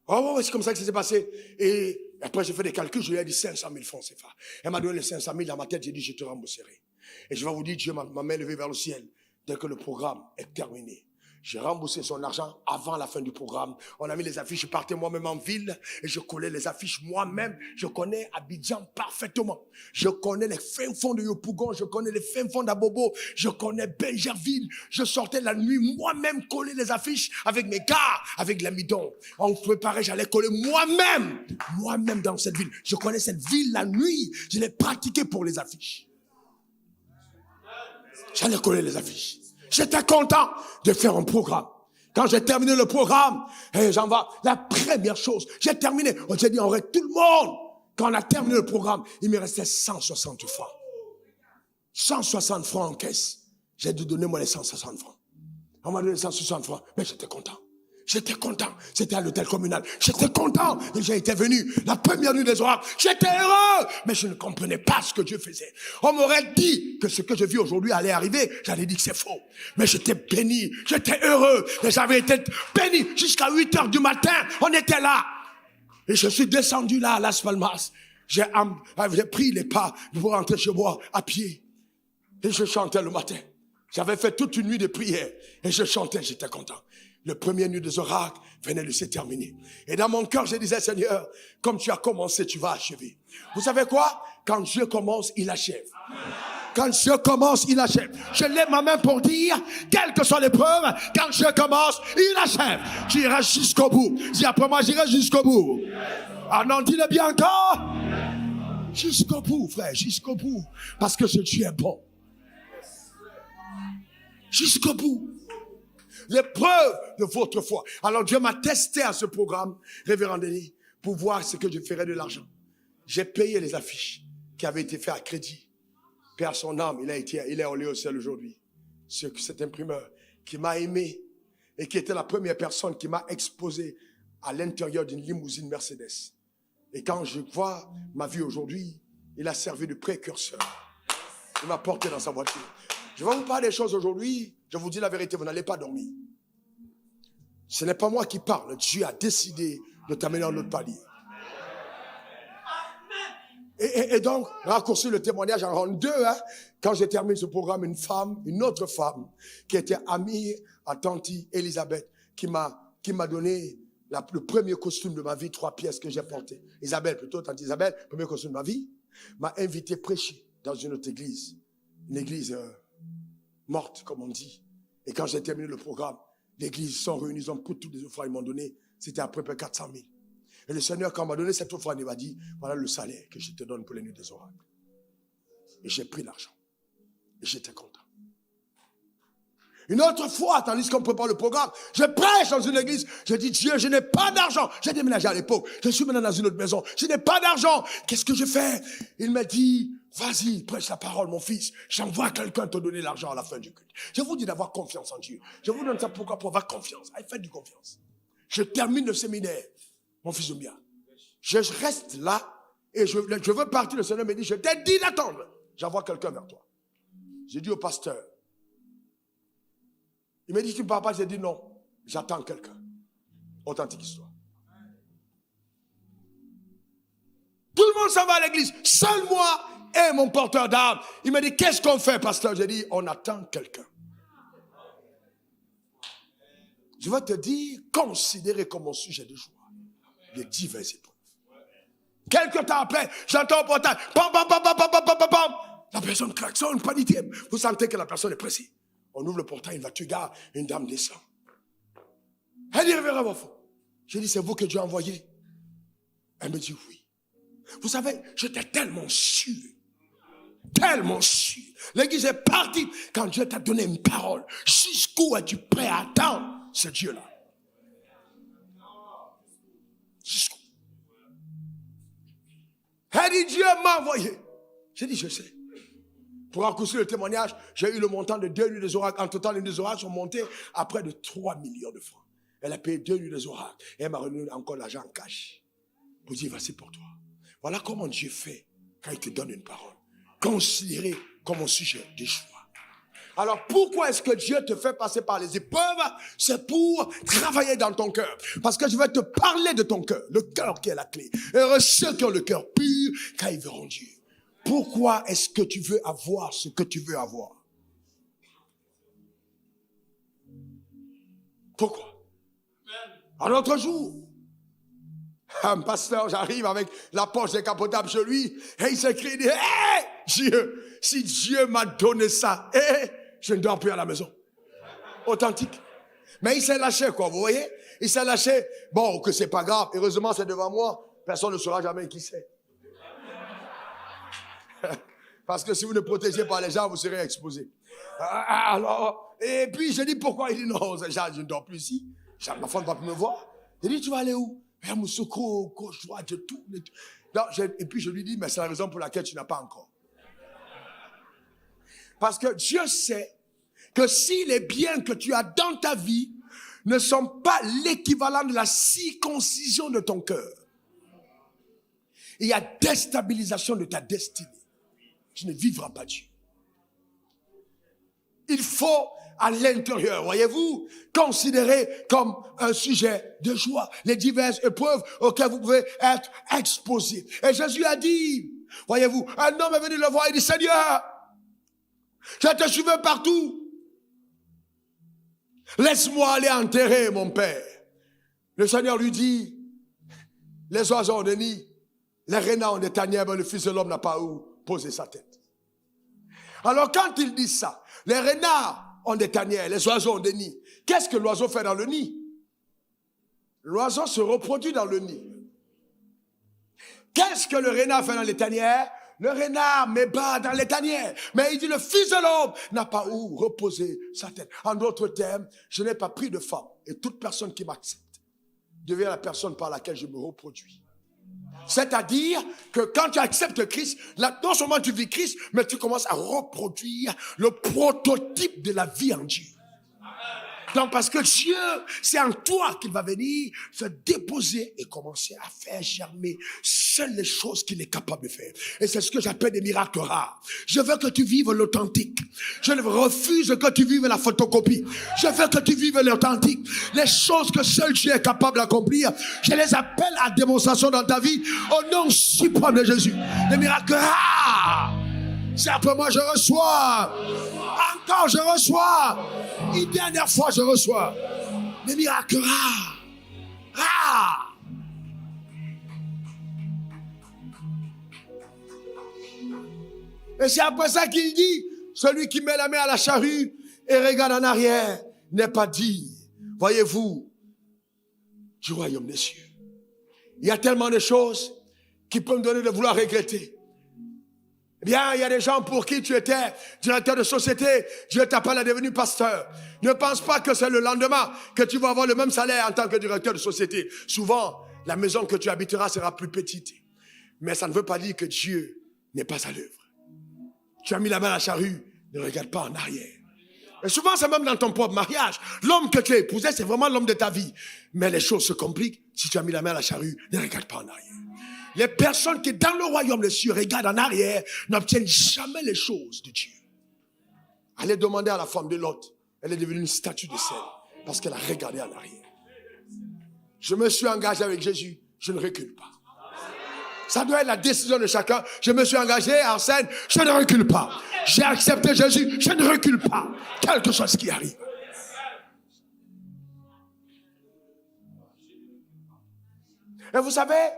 Speaker 1: Oh, c'est comme ça que ça s'est passé. Et après, j'ai fait des calculs, je lui ai dit 500 000 francs CFA. Elle m'a donné les 500 000 dans ma tête, j'ai dit, je te rembourserai. Et je vais vous dire, Dieu m'a main levée vers le ciel dès que le programme est terminé. J'ai remboursé son argent avant la fin du programme. On a mis les affiches, je partais moi-même en ville et je collais les affiches moi-même. Je connais Abidjan parfaitement. Je connais les fins fonds de Yopougon, je connais les fins fonds d'Abobo, je connais Benjerville. Je sortais la nuit moi-même coller les affiches avec mes gars, avec l'amidon. On préparait, j'allais coller moi-même dans cette ville. Je connais cette ville la nuit, je l'ai pratiqué pour les affiches. J'allais coller les affiches. J'étais content de faire un programme. Quand j'ai terminé le programme, j'en vais. La première chose, j'ai terminé. On s'est dit, on reste tout le monde. Quand on a terminé le programme, il me restait 160 francs. 160 francs en caisse. J'ai dû donner moi les 160 francs. On m'a donné 160 francs, mais j'étais content. J'étais content. C'était à l'hôtel communal. J'étais content. Et j'ai été venu la première nuit des oracles. J'étais heureux. Mais je ne comprenais pas ce que Dieu faisait. On m'aurait dit que ce que je vis aujourd'hui allait arriver. J'allais dire que c'est faux. Mais j'étais béni. J'étais heureux. Et j'avais été béni jusqu'à 8 heures du matin. On était là. Et je suis descendu là à Las Palmas. J'ai pris les pas pour rentrer chez moi à pied. Et je chantais le matin. J'avais fait toute une nuit de prière. Et je chantais, j'étais content. Le premier nuit des oracles venait de se terminer. Et dans mon cœur, je disais, Seigneur, comme tu as commencé, tu vas achever. Vous savez quoi? Quand Dieu commence, il achève. Quand Dieu commence, il achève. Je lève ma main pour dire, quelles que soient les preuves, quand Dieu commence, il achève. J'irai jusqu'au bout. Dis après moi, j'irai jusqu'au bout. Ah non, dis-le bien encore. Jusqu'au bout, frère, jusqu'au bout. Parce que ce Dieu est bon. Jusqu'au bout. L'épreuve de votre foi. Alors Dieu m'a testé à ce programme, révérend Denis, pour voir ce que je ferais de l'argent. J'ai payé les affiches qui avaient été faites à crédit. Père son âme, il est allé au ciel aujourd'hui. Cet imprimeur qui m'a aimé et qui était la première personne qui m'a exposé à l'intérieur d'une limousine Mercedes. Et quand je vois ma vie aujourd'hui, il a servi de précurseur. Il m'a porté dans sa voiture. Je vais vous parler des choses aujourd'hui. Je vous dis la vérité, vous n'allez pas dormir. Ce n'est pas moi qui parle. Dieu a décidé de t'amener dans l'autre palier. Et donc, raccourcir le témoignage en rang 2, quand j'ai terminé ce programme, une autre femme, qui était amie à Tanti Elisabeth, qui m'a donné le premier costume de ma vie, 3 pièces que j'ai porté. Isabelle, plutôt, Tanti Isabelle, premier costume de ma vie, m'a invité prêcher dans une autre église. Une église morte, comme on dit. Et quand j'ai terminé le programme, l'église sont réunis, ils ont pris toutes les offrandes, ils m'ont donné, c'était à peu près 400 000. Et le Seigneur, quand il m'a donné cette offrande, il m'a dit, voilà le salaire que je te donne pour les nuits des oracles. Et j'ai pris l'argent. Et j'étais content. Une autre fois, tandis qu'on prépare le programme, je prêche dans une église. Je dis, Dieu, je n'ai pas d'argent. J'ai déménagé à l'époque. Je suis maintenant dans une autre maison. Je n'ai pas d'argent. Qu'est-ce que je fais? Il m'a dit, vas-y, prêche la parole, mon fils. J'envoie quelqu'un te donner l'argent à la fin du culte. Je vous dis d'avoir confiance en Dieu. Je vous donne ça pourquoi? Pour avoir confiance. Faites du confiance. Je termine le séminaire, mon fils de bien. Je reste là et je veux partir. Le Seigneur me dit, je t'ai dit d'attendre. J'envoie quelqu'un vers toi. J'ai dit au pasteur, il m'a dit, tu ne pars pas? J'ai dit non, j'attends quelqu'un. Authentique histoire. Tout le monde s'en va à l'église. Seul moi et mon porteur d'âme. Il m'a dit, qu'est-ce qu'on fait, pasteur? J'ai dit, on attend quelqu'un. Je vais te dire, considérez comme mon sujet de joie les diverses épreuves. Quelque temps après, j'entends au portail, pam, pam, pam, pam, pam, pam, pam, pam. La personne klaxonne, panique. Vous sentez que la personne est pressée. On ouvre le portail, une voiture gare, une dame descend. Elle dit, révérend mon fond. J'ai dit, c'est vous que Dieu a envoyé? Elle me dit oui. Vous savez, j'étais tellement sûr. Tellement sûr. L'église est partie quand Dieu t'a donné une parole. Jusqu'où es-tu prêt à attendre ce Dieu-là? Jusqu'où? Elle dit, Dieu m'a envoyé. J'ai dit, je sais. Pour accousser le témoignage, j'ai eu le montant de 2 nuits des oracles. En total, les nuits des oracles sont montées à près de 3 millions de francs. Elle a payé 2 nuits des oracles. Et elle m'a redonné encore l'argent en cash. Pour dire, voici pour toi. Voilà comment Dieu fait quand il te donne une parole. Considéré comme un sujet de choix. Alors pourquoi est-ce que Dieu te fait passer par les épreuves? C'est pour travailler dans ton cœur. Parce que je vais te parler de ton cœur. Le cœur qui est la clé. Heureux ceux qui ont le cœur pur, car ils verront Dieu. Pourquoi est-ce que tu veux avoir ce que tu veux avoir? Pourquoi? Un autre jour, un pasteur, j'arrive avec la poche décapotable chez lui, et il s'écrie, dit, hey, Dieu, si Dieu m'a donné ça, je ne dors plus à la maison. Authentique. Mais il s'est lâché, quoi, vous voyez? Il s'est lâché. Bon, que c'est pas grave. Heureusement, c'est devant moi. Personne ne saura jamais qui c'est. Parce que si vous ne protégez pas les gens, vous serez exposés. Alors, et puis je dis pourquoi? Il dit non, je ne dors plus ici. Ma femme ne va plus me voir. Il dit, tu vas aller où? Yamoussoukro, gauche, droite, je tourne. Et puis je lui dis, mais c'est la raison pour laquelle tu n'as pas encore. Parce que Dieu sait que si les biens que tu as dans ta vie ne sont pas l'équivalent de la circoncision de ton cœur, il y a déstabilisation de ta destinée. Tu ne vivras pas Dieu. Il faut à l'intérieur, voyez-vous, considérer comme un sujet de joie les diverses épreuves auxquelles vous pouvez être exposés. Et Jésus a dit, voyez-vous, un homme est venu le voir et dit, Seigneur, je te suivais partout. Laisse-moi aller enterrer mon père. Le Seigneur lui dit, les oiseaux ont des nids, les renards ont des tanières, mais le Fils de l'homme n'a pas où poser sa tête. Alors quand il dit ça, les renards ont des tanières, les oiseaux ont des nids. Qu'est-ce que l'oiseau fait dans le nid? L'oiseau se reproduit dans le nid. Qu'est-ce que le renard fait dans les tanières? Le renard met bas dans les tanières. Mais il dit, le Fils de l'homme n'a pas où reposer sa tête. En d'autres termes, je n'ai pas pris de femme. Et toute personne qui m'accepte devient la personne par laquelle je me reproduis. C'est-à-dire que quand tu acceptes Christ, là, non seulement tu vis Christ, mais tu commences à reproduire le prototype de la vie en Dieu. Donc parce que Dieu, c'est en toi qu'il va venir se déposer et commencer à faire germer seules les choses qu'il est capable de faire. Et c'est ce que j'appelle des miracles rares. Je veux que tu vives l'authentique. Je refuse que tu vives la photocopie. Je veux que tu vives l'authentique. Les choses que seul Dieu est capable d'accomplir, je les appelle à démonstration dans ta vie au nom suprême de Jésus. Des miracles rares. C'est après moi je reçois. Encore je reçois. Une dernière fois je reçois. Des miracles rares. Rares. Et c'est après ça qu'il dit, celui qui met la main à la charrue et regarde en arrière n'est pas digne, voyez-vous, du royaume des cieux. Il y a tellement de choses qui peuvent me donner de vouloir regretter. Eh bien, il y a des gens pour qui tu étais directeur de société, Dieu t'appelle à devenir pasteur. Ne pense pas que c'est le lendemain que tu vas avoir le même salaire en tant que directeur de société. Souvent, la maison que tu habiteras sera plus petite. Mais ça ne veut pas dire que Dieu n'est pas à l'œuvre. Tu as mis la main à la charrue, ne regarde pas en arrière. Et souvent, c'est même dans ton propre mariage. L'homme que tu as épousé, c'est vraiment l'homme de ta vie. Mais les choses se compliquent. Si tu as mis la main à la charrue, ne regarde pas en arrière. Les personnes qui, dans le royaume des cieux, regardent en arrière, n'obtiennent jamais les choses de Dieu. Allez demander à la femme de Lot. Elle est devenue une statue de sel parce qu'elle a regardé en arrière. Je me suis engagé avec Jésus, je ne recule pas. Ça doit être la décision de chacun. Je me suis engagé en scène, je ne recule pas. J'ai accepté Jésus, je ne recule pas. Quelque chose qui arrive. Et vous savez,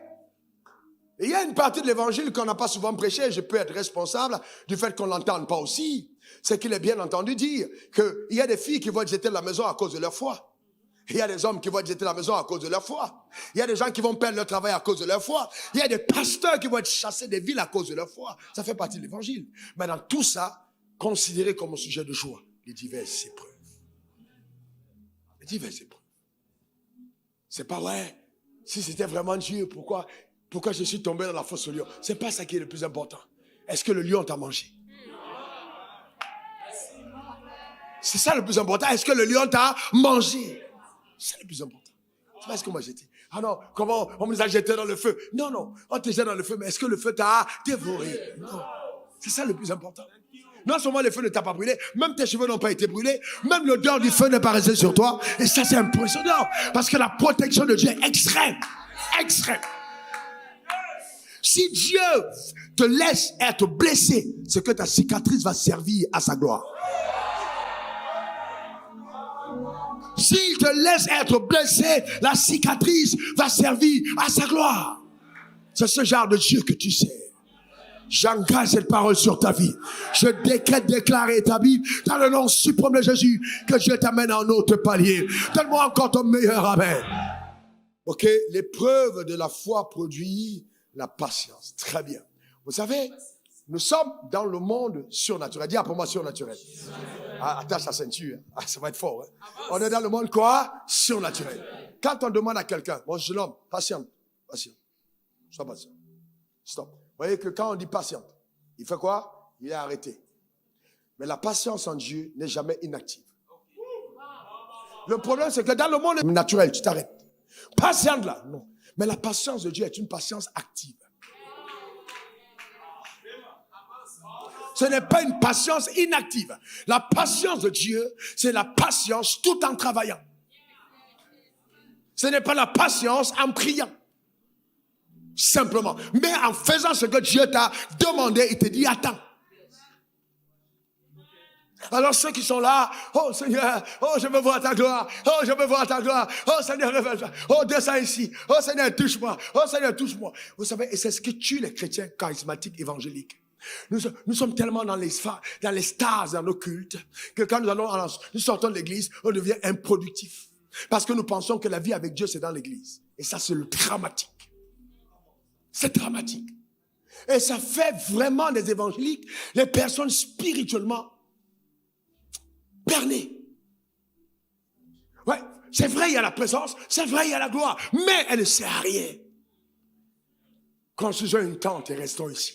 Speaker 1: il y a une partie de l'évangile qu'on n'a pas souvent prêché. Je peux être responsable du fait qu'on ne l'entende pas aussi. C'est qu'il est bien entendu dire qu'il y a des filles qui vont être jetées de la maison à cause de leur foi. Il y a des hommes qui vont être jetés de la maison à cause de leur foi. Il y a des gens qui vont perdre leur travail à cause de leur foi. Il y a des pasteurs qui vont être chassés des villes à cause de leur foi. Ça fait partie de l'évangile. Mais dans tout ça, considérez comme un sujet de joie les diverses épreuves. Les diverses épreuves. C'est pas vrai. Si c'était vraiment Dieu, pourquoi je suis tombé dans la fosse au lion? C'est pas ça qui est le plus important. Est-ce que le lion t'a mangé? C'est ça le plus important. Est-ce que le lion t'a mangé? C'est le plus important. C'est pas ce qu'on m'a jeté. Ah non, comment on nous a jeté dans le feu? Non, on te jette dans le feu, mais est-ce que le feu t'a dévoré? Non. C'est ça le plus important. Non seulement le feu ne t'a pas brûlé, même tes cheveux n'ont pas été brûlés, même l'odeur du feu n'est pas restée sur toi. Et ça, c'est impressionnant. Parce que la protection de Dieu est extrême. Extrême. Si Dieu te laisse être blessé, c'est que ta cicatrice va servir à sa gloire. S'il te laisse être blessé, la cicatrice va servir à sa gloire. C'est ce genre de Dieu que tu sais. J'engage cette parole sur ta vie. Je décrète, déclare et établis dans le nom suprême de Jésus que Dieu t'amène à un autre palier. Donne-moi encore ton meilleur amen. Ok, l'épreuve de la foi produit la patience. Très bien. Vous savez, nous sommes dans le monde surnaturel. Dis pour moi surnaturel. Attache ta ceinture. Ça va être fort. Hein? On est dans le monde quoi? Surnaturel. Quand on demande à quelqu'un, mon jeune homme, patiente, sois patient. Stop. Vous voyez que quand on dit patiente, il fait quoi? Il est arrêté. Mais la patience en Dieu n'est jamais inactive. Le problème, c'est que dans le monde naturel, tu t'arrêtes. Patiente là, non. Mais la patience de Dieu est une patience active. Ce n'est pas une patience inactive. La patience de Dieu, c'est la patience tout en travaillant. Ce n'est pas la patience en priant. Simplement. Mais en faisant ce que Dieu t'a demandé, il te dit attends. Alors ceux qui sont là, oh Seigneur, oh je veux voir ta gloire, oh je veux voir ta gloire, oh Seigneur révèle-toi, oh descends ici, oh Seigneur touche-moi, oh Seigneur touche-moi. Vous savez, et c'est ce qui tue les chrétiens charismatiques évangéliques. Nous sommes tellement dans les stars, dans nos cultes, que quand nous sortons de l'église, on devient improductif. Parce que nous pensons que la vie avec Dieu, c'est dans l'église. Et ça, c'est le dramatique. C'est dramatique. Et ça fait vraiment des évangéliques, les personnes spirituellement bernées. Ouais, c'est vrai, il y a la présence, c'est vrai, il y a la gloire, mais elle ne sert à rien. Construisons une tente et restons ici.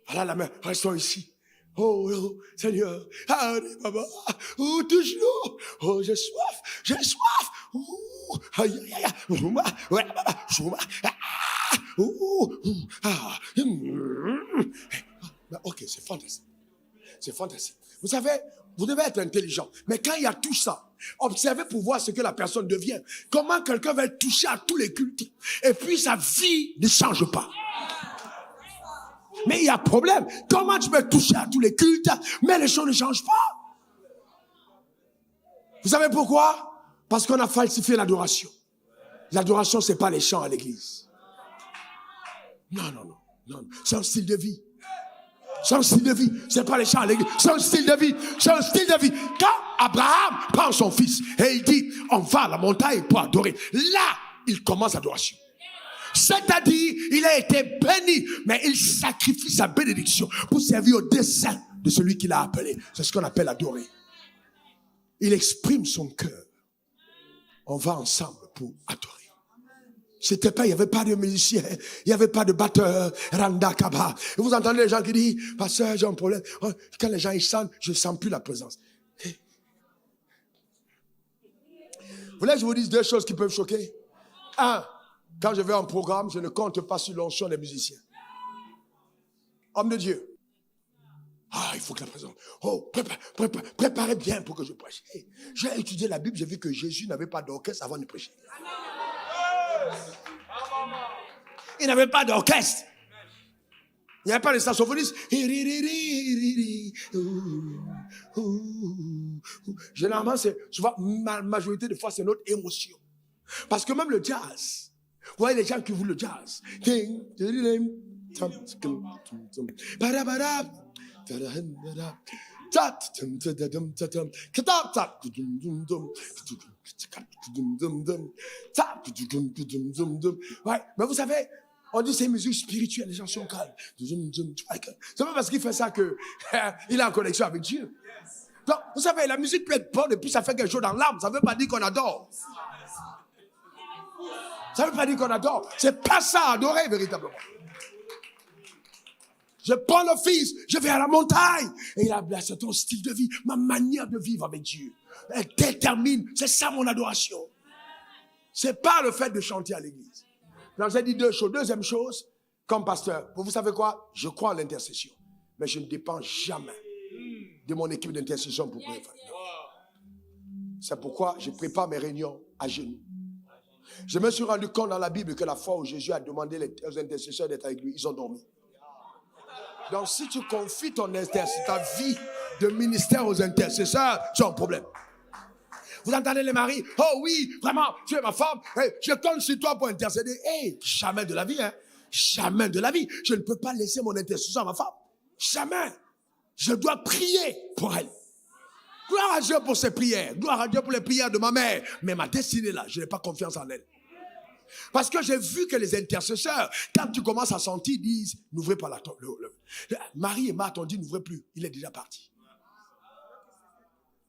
Speaker 1: Voilà la main, restons ici. Oh, oh Seigneur, allez, papa, oh, touche-nous. Oh, j'ai soif. Oh, aïe, aïe, aïe. Ouais, papa, ok, c'est fantastique. C'est fantastique. Vous savez, vous devez être intelligent. Mais quand il y a tout ça, observez pour voir ce que la personne devient. Comment quelqu'un va être touché à tous les cultes. Et puis sa vie ne change pas. Mais il y a problème. Comment tu peux toucher à tous les cultes, mais les choses ne changent pas? Vous savez pourquoi? Parce qu'on a falsifié l'adoration. L'adoration, c'est pas les chants à l'église. Non. C'est un style de vie. C'est un style de vie. C'est pas les chants à l'église. C'est un style de vie. C'est un style de vie. Quand Abraham prend son fils et il dit, on va à la montagne pour adorer. Là, il commence l'adoration. C'est-à-dire, il a été béni, mais il sacrifie sa bénédiction pour servir au dessein de celui qui l'a appelé. C'est ce qu'on appelle adorer. Il exprime son cœur. On va ensemble pour adorer. C'était pas, il n'y avait pas de musicien, il n'y avait pas de batteur, Randa Kaba. Et vous entendez les gens qui disent, pasteur, j'ai un problème. Quand les gens ils chantent, je ne sens plus la présence. Vous voulez que je vous dise deux choses qui peuvent choquer? Un, quand je vais en programme, je ne compte pas sur l'onction des musiciens. Homme de Dieu. Ah, il faut que la présence. Oh, préparez bien pour que je prêche. Hey, j'ai étudié la Bible, j'ai vu que Jésus n'avait pas d'orchestre avant de prêcher. Il n'avait pas d'orchestre. Il n'y avait pas de saxophoniste. Généralement, c'est souvent, la majorité des fois, c'est notre émotion. Parce que même le jazz, vous voyez les gens qui jouent le jazz. Ouais, mais vous savez, on dit c'est musique spirituelle, les gens sont calmes. C'est pas parce qu'il fait ça que il est en connexion avec Dieu. Donc, vous savez, la musique peut être bonne et puis ça fait quelque chose dans l'âme. Ça ne veut pas dire qu'on adore. Ça ne veut pas dire qu'on adore. C'est pas ça, adorer véritablement. Je prends le Fils, je vais à la montagne. Et il a blessé ton style de vie, ma manière de vivre avec Dieu. Elle détermine, c'est ça mon adoration. C'est pas le fait de chanter à l'église. Alors j'ai dit deux choses. Deuxième chose, comme pasteur, vous savez quoi? Je crois en l'intercession. Mais je ne dépends jamais de mon équipe d'intercession pour prier. C'est pourquoi je prépare mes réunions à genoux. Je me suis rendu compte dans la Bible que la fois où Jésus a demandé aux intercesseurs d'être avec lui, ils ont dormi. Donc si tu confies ta vie de ministère aux intercesseurs, tu as un problème. Vous entendez les maris? Oh oui, vraiment, tu es ma femme. Hey, je compte sur toi pour intercéder. Hey, jamais de la vie, hein. Jamais de la vie. Je ne peux pas laisser mon intercession à ma femme. Jamais. Je dois prier pour elle. Gloire à Dieu pour ses prières. Gloire à Dieu pour les prières de ma mère. Mais ma destinée là, je n'ai pas confiance en elle. Parce que j'ai vu que les intercesseurs, quand tu commences à sentir, disent, n'ouvrez pas la porte. Marie et Marthe ont dit, n'ouvrez plus. Il est déjà parti.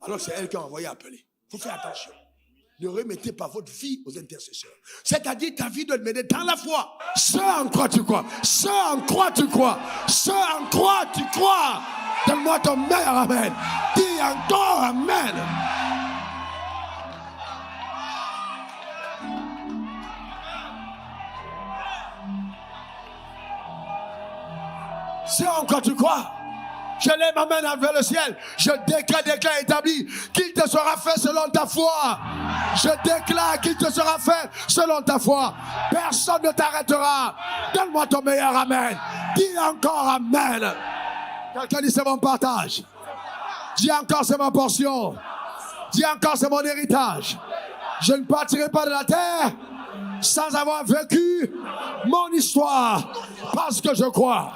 Speaker 1: Alors c'est elle qui a envoyé appeler. Il faut faire attention. Ne remettez pas votre vie aux intercesseurs. C'est-à-dire ta vie doit être menée dans la foi. Ce en quoi tu crois. Ce en quoi tu crois. Ce en quoi tu crois. Donne-moi ton meilleur amen. Dis encore amen. Ce en quoi tu crois. Je lève ma main vers le ciel. Je déclare établi qu'il te sera fait selon ta foi. Je déclare qu'il te sera fait selon ta foi. Personne ne t'arrêtera. Donne-moi ton meilleur amen. Dis encore amen. Quelqu'un dit c'est mon partage. Dis encore c'est ma portion. Dis encore c'est mon héritage. Je ne partirai pas de la terre sans avoir vécu mon histoire. Parce que je crois.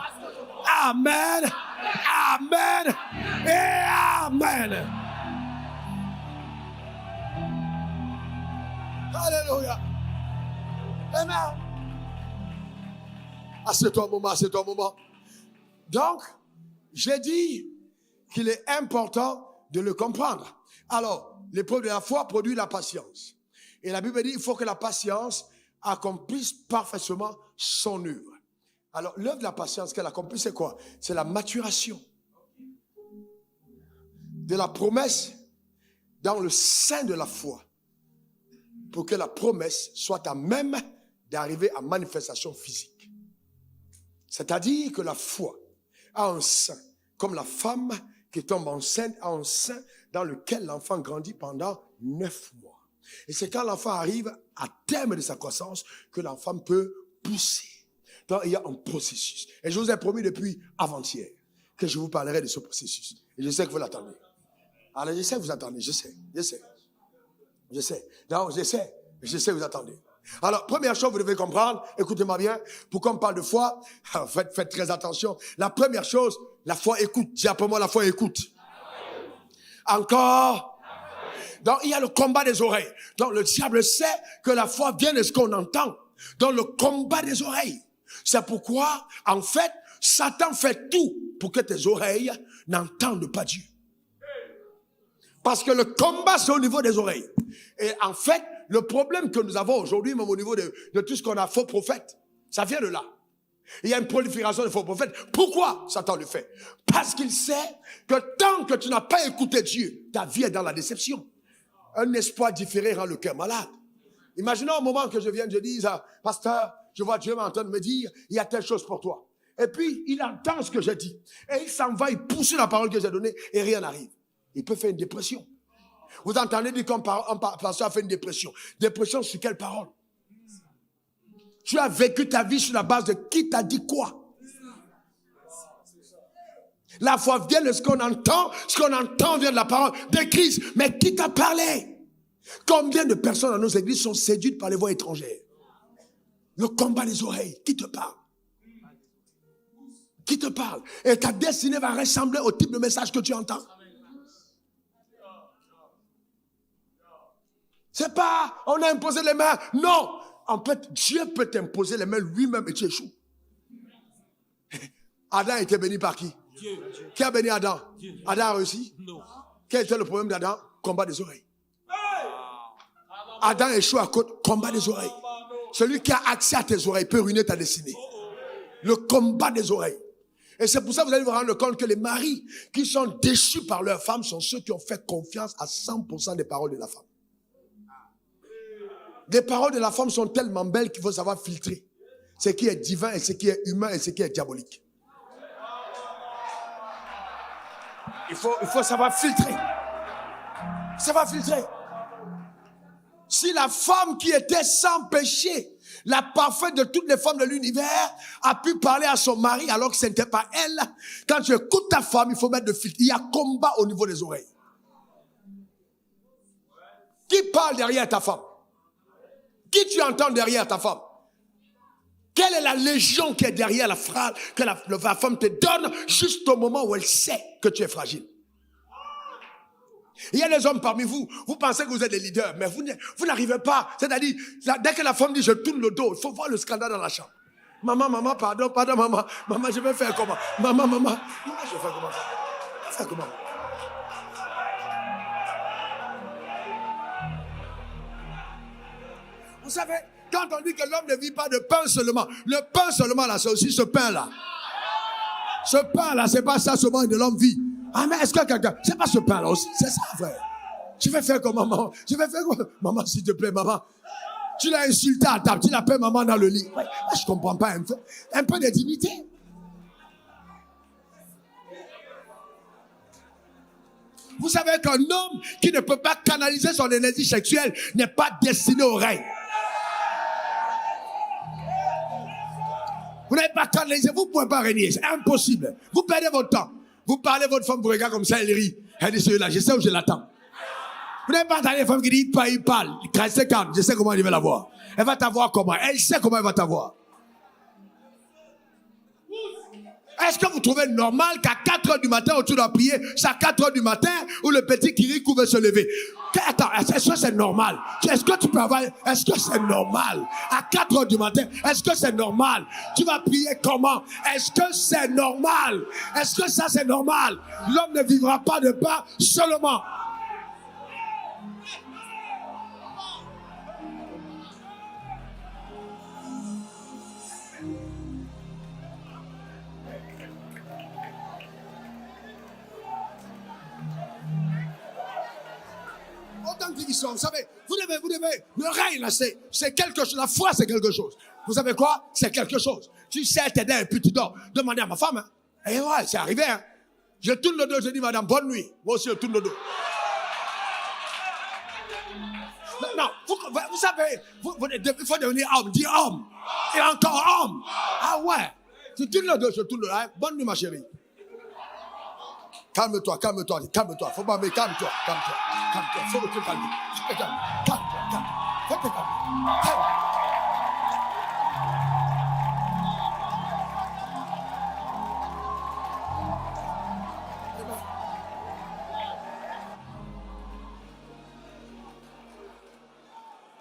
Speaker 1: Amen. Amen et amen. Alléluia. Amen. Assieds-toi un moment. Donc, j'ai dit qu'il est important de le comprendre. Alors, l'épreuve de la foi produit la patience. Et la Bible dit qu'il faut que la patience accomplisse parfaitement son œuvre. Alors, l'œuvre de la patience qu'elle accomplit, c'est quoi? C'est la maturation de la promesse dans le sein de la foi pour que la promesse soit à même d'arriver à manifestation physique. C'est-à-dire que la foi a un sein, comme la femme qui tombe enceinte a un sein dans lequel l'enfant grandit pendant 9 mois. Et c'est quand l'enfant arrive à terme de sa croissance que l'enfant peut pousser. Donc, il y a un processus. Et je vous ai promis depuis avant-hier que je vous parlerai de ce processus. Et je sais que vous l'attendez. Alors, je sais que vous attendez. Je sais. Donc, je sais que vous attendez. Alors, première chose, vous devez comprendre, écoutez-moi bien, pourquoi on parle de foi, alors, faites très attention. La première chose, la foi écoute. Dis après moi, la foi écoute. Encore. Donc, il y a le combat des oreilles. Donc, le diable sait que la foi vient de ce qu'on entend. dans le combat des oreilles. C'est pourquoi, en fait, Satan fait tout pour que tes oreilles n'entendent pas Dieu. Parce que le combat, c'est au niveau des oreilles. Et en fait, le problème que nous avons aujourd'hui, même au niveau de tout ce qu'on a, faux prophètes, ça vient de là. Il y a une prolifération de faux prophètes. Pourquoi Satan le fait? Parce qu'il sait que tant que tu n'as pas écouté Dieu, ta vie est dans la déception. Un espoir différé rend le cœur malade. Imaginons un moment que je vienne, je dise, pasteur, je vois Dieu m'entendre me dire, il y a telle chose pour toi. Et puis, il entend ce que j'ai dit. Et il s'en va, il pousse la parole que j'ai donnée et rien n'arrive. Il peut faire une dépression. Vous entendez dire qu'un pasteur a fait une dépression. Dépression sur quelle parole? Tu as vécu ta vie sur la base de qui t'a dit quoi? La foi vient de ce qu'on entend vient de la parole de Christ. Mais qui t'a parlé? Combien de personnes dans nos églises sont séduites par les voix étrangères? Le combat des oreilles, qui te parle? Qui te parle? Et ta destinée va ressembler au type de message que tu entends. C'est pas, on a imposé les mains. Non. En fait, Dieu peut t'imposer les mains lui-même et tu échoues. Adam était béni par qui? Dieu. Qui a béni Adam? Dieu. Adam a réussi? Non. Quel était le problème d'Adam? Combat des oreilles. Adam échoue à cause combat des oreilles. Celui qui a accès à tes oreilles peut ruiner ta destinée. Le combat des oreilles. Et c'est pour ça que vous allez vous rendre compte que les maris qui sont déchus par leur femme sont ceux qui ont fait confiance à 100% des paroles de la femme. Les paroles de la femme sont tellement belles qu'il faut savoir filtrer ce qui est divin et ce qui est humain et ce qui est diabolique. Il faut savoir filtrer. Savoir filtrer. Si la femme qui était sans péché, la parfaite de toutes les femmes de l'univers, a pu parler à son mari alors que ce n'était pas elle, quand tu écoutes ta femme, il faut mettre de filtre. Il y a combat au niveau des oreilles. Qui parle derrière ta femme? Qui tu entends derrière ta femme? Quelle est la légion qui est derrière la phrase que la femme te donne juste au moment où elle sait que tu es fragile? Il y a des hommes parmi vous, vous pensez que vous êtes des leaders, mais vous n'arrivez pas. C'est-à-dire, dès que la femme dit je tourne le dos, il faut voir le scandale dans la chambre. Maman, pardon, maman, je vais faire comment? Maman, je vais faire comment? Je vais faire comment? Vous savez, quand on dit que l'homme ne vit pas de pain seulement, le pain seulement là, c'est aussi ce pain-là. Ce pain-là, c'est pas ça seulement que l'homme vit. Ah, mais est-ce que quelqu'un, c'est pas ce pain-là aussi, c'est ça, frère. Je vais faire comme maman. Je vais faire comme maman, s'il te plaît, maman. Tu l'as insulté à table, tu l'appelles maman dans le lit. Ouais, je comprends pas un peu de dignité. Vous savez qu'un homme qui ne peut pas canaliser son énergie sexuelle n'est pas destiné au règne. Vous n'avez pas canalisé, vous ne pouvez pas régner, c'est impossible. Vous perdez votre temps. Vous parlez à votre femme, vous regardez comme ça, elle rit. Elle dit, celui-là, je sais où je l'attends. Vous n'avez pas entendu une femme qui dit, il parle. Restez calme, je sais comment il va la voir. Elle va t'avoir comment? Elle sait comment elle va t'avoir. Est-ce que vous trouvez normal qu'à 4 heures du matin, autour de la prière, c'est à 4 heures du matin où le petit Kirikou veut se lever? Attends, est-ce que c'est normal? Est-ce que tu peux avoir, est-ce que c'est normal? À 4 heures du matin, est-ce que c'est normal? Tu vas prier comment? Est-ce que c'est normal? Est-ce que ça c'est normal? L'homme ne vivra pas de pain seulement. Autant qu'ils sont, vous savez, vous devez, le règne là, c'est quelque chose, la foi c'est quelque chose. Vous savez quoi? C'est quelque chose. Tu sais t'aider et puis tu dors. Demandez à ma femme, hein. Et ouais, c'est arrivé, hein. Je tourne le dos, je dis, madame, bonne nuit. Moi aussi, je tourne le dos. Non, vous savez, il faut devenir homme, dis homme. Et encore homme. Ah ouais. Tu tournes le dos, je tourne le dos. Hein. Bonne nuit, ma chérie. Calme-toi. Faut pas, mais calme-toi. Faut que tu te calmes. Calme-toi. Faut te calmer. Calme.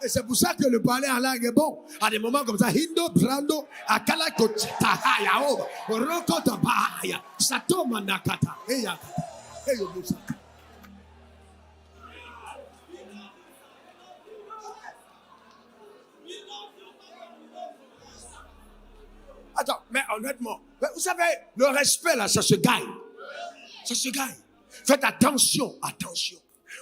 Speaker 1: Et c'est pour ça que le parler en langue est bon. À des moments comme ça, Hindo, Brando, Akala, Kochita, Hayao, Rokota, Bahaya, Satoma, Nakata, Eyakata, Eyobusa. Attends, mais honnêtement, vous savez, le respect là, ça se gagne. Ça se gagne. Faites attention, attention.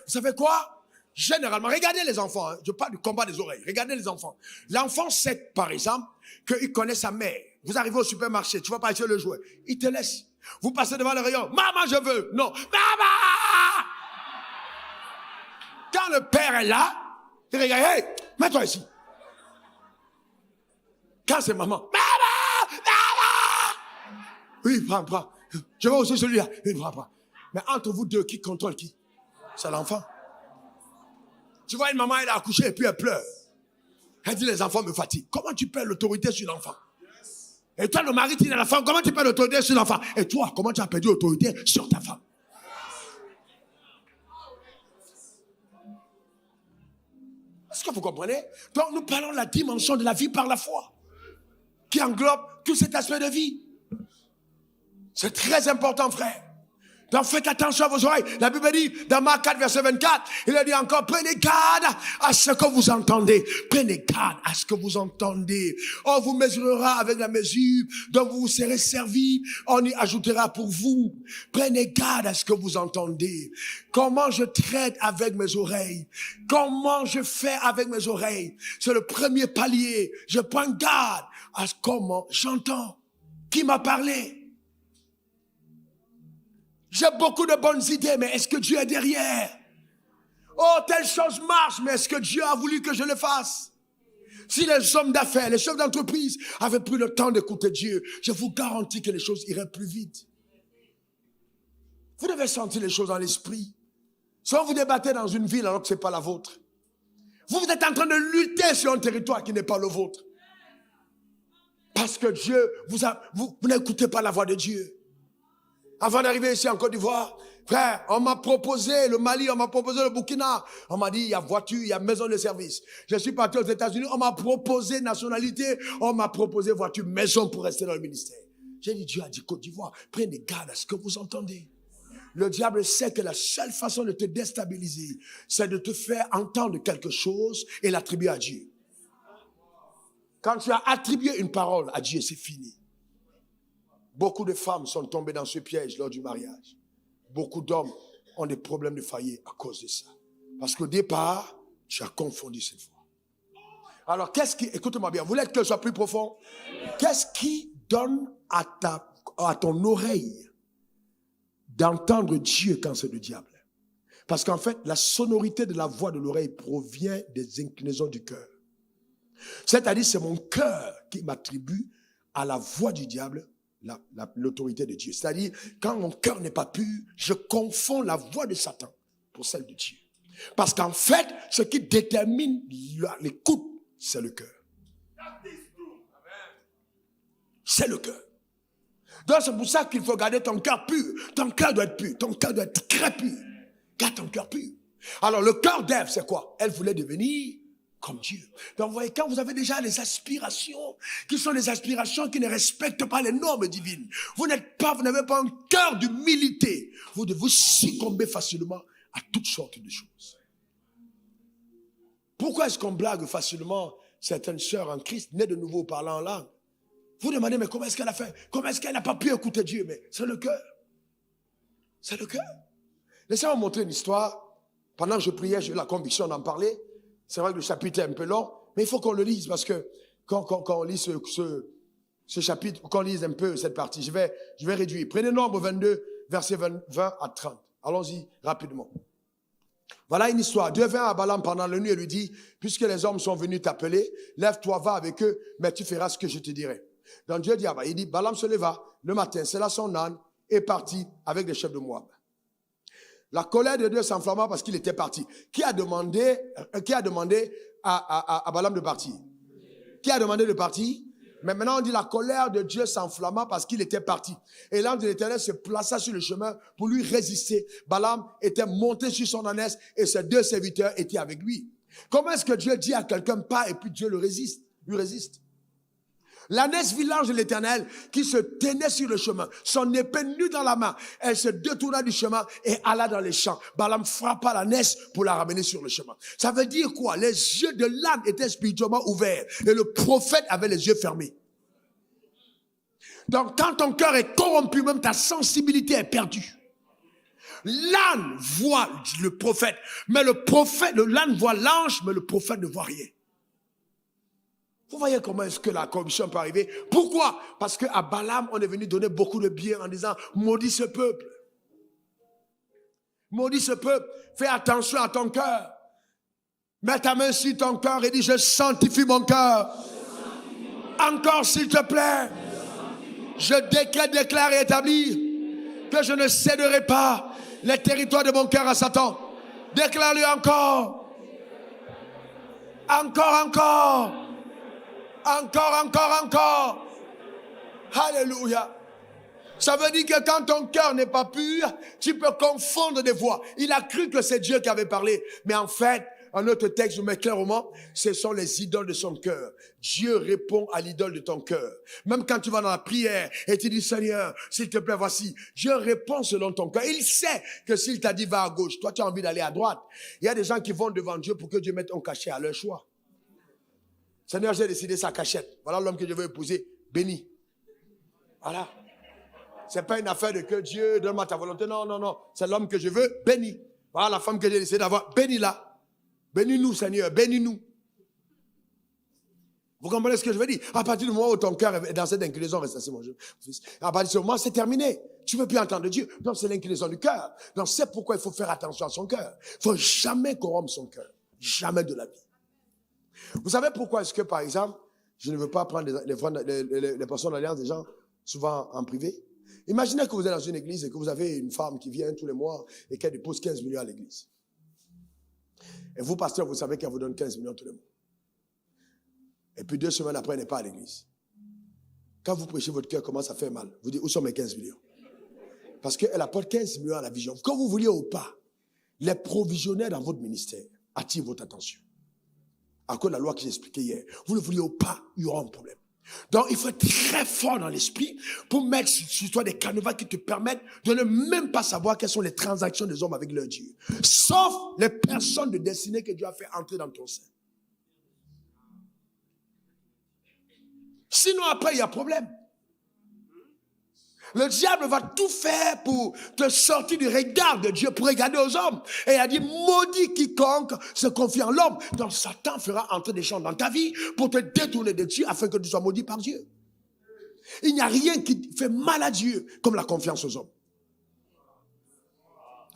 Speaker 1: Vous savez quoi? Généralement, regardez les enfants, hein. Je parle du combat des oreilles. Regardez les enfants. L'enfant sait, par exemple, qu'il connaît sa mère. Vous arrivez au supermarché, tu vas pas acheter le jouet. Il te laisse. Vous passez devant le rayon. Maman, je veux. Non. Maman! Quand le père est là, il regarde. Hey, mets-toi ici. Quand c'est maman. Maman! Maman! Oui, prends. Je vais aussi celui-là. Oui, prends. Mais entre vous deux, qui contrôle qui? C'est l'enfant. Tu vois une maman, elle a accouché et puis elle pleure. Elle dit, les enfants me fatiguent. Comment tu perds l'autorité sur l'enfant? Et toi, le mari dit à la femme, comment tu perds l'autorité sur l'enfant? Et toi, comment tu as perdu l'autorité sur ta femme? Est-ce que vous comprenez? Donc, nous parlons de la dimension de la vie par la foi, qui englobe tout cet aspect de vie. C'est très important, frère. Donc faites attention à vos oreilles. La Bible dit, dans Marc 4, verset 24, il a dit encore, prenez garde à ce que vous entendez. Prenez garde à ce que vous entendez. On vous mesurera avec la mesure dont vous vous serez servi. On y ajoutera pour vous. Prenez garde à ce que vous entendez. Comment je traite avec mes oreilles? Comment je fais avec mes oreilles? C'est le premier palier. Je prends garde à comment j'entends. Qui m'a parlé? J'ai beaucoup de bonnes idées, mais est-ce que Dieu est derrière? Oh, telle chose marche, mais est-ce que Dieu a voulu que je le fasse? Si les hommes d'affaires, les chefs d'entreprise avaient pris le temps d'écouter Dieu, je vous garantis que les choses iraient plus vite. Vous devez sentir les choses dans l'esprit. Soit vous débattez dans une ville alors que ce n'est pas la vôtre. Vous êtes en train de lutter sur un territoire qui n'est pas le vôtre. Parce que Dieu, vous n'écoutez pas la voix de Dieu. Avant d'arriver ici en Côte d'Ivoire, frère, on m'a proposé le Mali, on m'a proposé le Burkina. On m'a dit, il y a voiture, il y a maison de service. Je suis parti aux États-Unis, on m'a proposé nationalité, on m'a proposé voiture, maison pour rester dans le ministère. J'ai dit, Dieu a dit Côte d'Ivoire, prenez garde à ce que vous entendez. Le diable sait que la seule façon de te déstabiliser, c'est de te faire entendre quelque chose et l'attribuer à Dieu. Quand tu as attribué une parole à Dieu, c'est fini. Beaucoup de femmes sont tombées dans ce piège lors du mariage. Beaucoup d'hommes ont des problèmes de faillite à cause de ça. Parce qu'au départ, tu as confondu cette foi. Alors, écoutez-moi bien, vous voulez que ce soit plus profond? Qu'est-ce qui donne à ton oreille d'entendre Dieu quand c'est le diable? Parce qu'en fait, la sonorité de la voix de l'oreille provient des inclinaisons du cœur. C'est-à-dire, c'est mon cœur qui m'attribue à la voix du diable l'autorité de Dieu. C'est-à-dire, quand mon cœur n'est pas pur, je confonds la voix de Satan pour celle de Dieu. Parce qu'en fait, ce qui détermine l'écoute, c'est le cœur. C'est le cœur. Donc c'est pour ça qu'il faut garder ton cœur pur. Ton cœur doit être pur. Ton cœur doit être très pur. Garde ton cœur pur. Alors le cœur d'Ève, c'est quoi? Elle voulait devenir comme Dieu. Donc vous voyez, quand vous avez déjà des aspirations, qui sont des aspirations qui ne respectent pas les normes divines, vous n'avez pas un cœur d'humilité, vous devez succomber facilement à toutes sortes de choses. Pourquoi est-ce qu'on blague facilement certaines sœurs en Christ, nées de nouveau parlant en langue? Vous demandez, mais comment est-ce qu'elle a fait? Comment est-ce qu'elle n'a pas pu écouter Dieu? Mais c'est le cœur. C'est le cœur. Laissez-moi montrer une histoire. Pendant que je priais, j'ai eu la conviction d'en parler. C'est vrai que le chapitre est un peu long, mais il faut qu'on le lise parce que quand on lit ce chapitre, qu'on lise un peu cette partie, je vais réduire. Prenez Nombre 22, versets 20 à 30. Allons-y rapidement. Voilà une histoire. Dieu vint à Balaam pendant la nuit et lui dit, puisque les hommes sont venus t'appeler, lève-toi, va avec eux, mais tu feras ce que je te dirai. Donc Dieu dit, Balaam se leva le matin, sella son âne et partit avec les chefs de Moab. La colère de Dieu s'enflamma parce qu'il était parti. Qui a demandé à Balaam de partir? Qui a demandé de partir? Mais maintenant on dit la colère de Dieu s'enflamma parce qu'il était parti. Et l'ange de l'Éternel se plaça sur le chemin pour lui résister. Balaam était monté sur son ânesse et ses deux serviteurs étaient avec lui. Comment est-ce que Dieu dit à quelqu'un pas et puis Dieu lui résiste? L'ânesse vit l'ange de l'Éternel qui se tenait sur le chemin, son épée nue dans la main. Elle se détourna du chemin et alla dans les champs. Balaam frappa l'ânesse pour la ramener sur le chemin. Ça veut dire quoi? Les yeux de l'âne étaient spirituellement ouverts et le prophète avait les yeux fermés. Donc quand ton cœur est corrompu, même ta sensibilité est perdue. L'âne voit le prophète, mais l'âne voit l'ange, mais le prophète ne voit rien. Vous voyez comment est-ce que la corruption peut arriver? Pourquoi? Parce qu'à Balaam, on est venu donner beaucoup de bien en disant, maudis ce peuple. Maudis ce peuple. Fais attention à ton cœur. Mets ta main sur ton cœur et dis, je sanctifie mon cœur. Encore s'il te plaît. Je déclare et établis que je ne céderai pas les territoires de mon cœur à Satan. Déclare-le encore. Encore. Alléluia. Ça veut dire que quand ton cœur n'est pas pur, tu peux confondre des voix. Il a cru que c'est Dieu qui avait parlé. Mais en fait, un autre texte nous met clairement, ce sont les idoles de son cœur. Dieu répond à l'idole de ton cœur. Même quand tu vas dans la prière et tu dis, Seigneur, s'il te plaît, voici. Dieu répond selon ton cœur. Il sait que s'il t'a dit, va à gauche, toi tu as envie d'aller à droite. Il y a des gens qui vont devant Dieu pour que Dieu mette un cachet à leur choix. Seigneur, j'ai décidé sa cachette. Voilà l'homme que je veux épouser. Béni. Voilà. C'est pas une affaire de que Dieu donne-moi ta volonté. Non. C'est l'homme que je veux. Béni. Voilà la femme que j'ai décidé d'avoir. Bénis-la. Bénis-nous, Seigneur. Bénis-nous. Vous comprenez ce que je veux dire? À partir du moment où ton cœur est dans cette inclinaison, reste assis, mon fils. À partir de ce moment, c'est terminé. Tu ne veux plus entendre Dieu. Donc, c'est l'inclinaison du cœur. Donc, c'est pourquoi il faut faire attention à son cœur. Il ne faut jamais corrompre son cœur. Jamais de la vie. Vous savez pourquoi est-ce que, par exemple, je ne veux pas prendre les personnes d'alliance des gens, souvent en privé? Imaginez que vous êtes dans une église et que vous avez une femme qui vient tous les mois et qu'elle dépose 15 millions à l'église. Et vous, pasteur, vous savez qu'elle vous donne 15 millions tous les mois. Et puis 2 semaines après, elle n'est pas à l'église. Quand vous prêchez, votre cœur commence à faire mal. Vous dites, où sont mes 15 millions? Parce qu'elle apporte 15 millions à la vision. Quand vous vouliez ou pas, les provisionnaires dans votre ministère attirent votre attention. À cause de la loi que j'ai expliquée hier. Vous le vouliez ou pas, il y aura un problème. Donc, il faut être très fort dans l'esprit pour mettre sur toi des canevas qui te permettent de ne même pas savoir quelles sont les transactions des hommes avec leur Dieu. Sauf les personnes de destinée que Dieu a fait entrer dans ton sein. Sinon, après, il y a problème. Le diable va tout faire pour te sortir du regard de Dieu, pour regarder aux hommes. Et il a dit, maudit quiconque se confie en l'homme. Donc Satan fera entrer des gens dans ta vie pour te détourner de Dieu afin que tu sois maudit par Dieu. Il n'y a rien qui fait mal à Dieu comme la confiance aux hommes.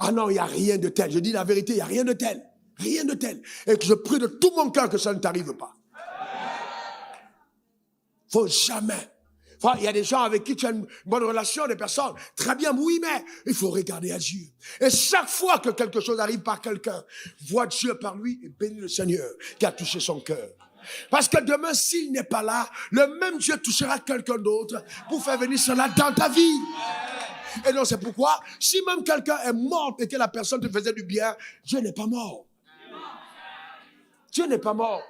Speaker 1: Ah non, il n'y a rien de tel. Je dis la vérité, il n'y a rien de tel. Rien de tel. Et que je prie de tout mon cœur que ça ne t'arrive pas. Faut jamais. Enfin, il y a des gens avec qui tu as une bonne relation, des personnes. Très bien, oui, mais il faut regarder à Dieu. Et chaque fois que quelque chose arrive par quelqu'un, vois Dieu par lui et bénis le Seigneur qui a touché son cœur. Parce que demain, s'il n'est pas là, le même Dieu touchera quelqu'un d'autre pour faire venir cela dans ta vie. Et donc, c'est pourquoi, si même quelqu'un est mort et que la personne te faisait du bien, Dieu n'est pas mort. Dieu n'est pas mort.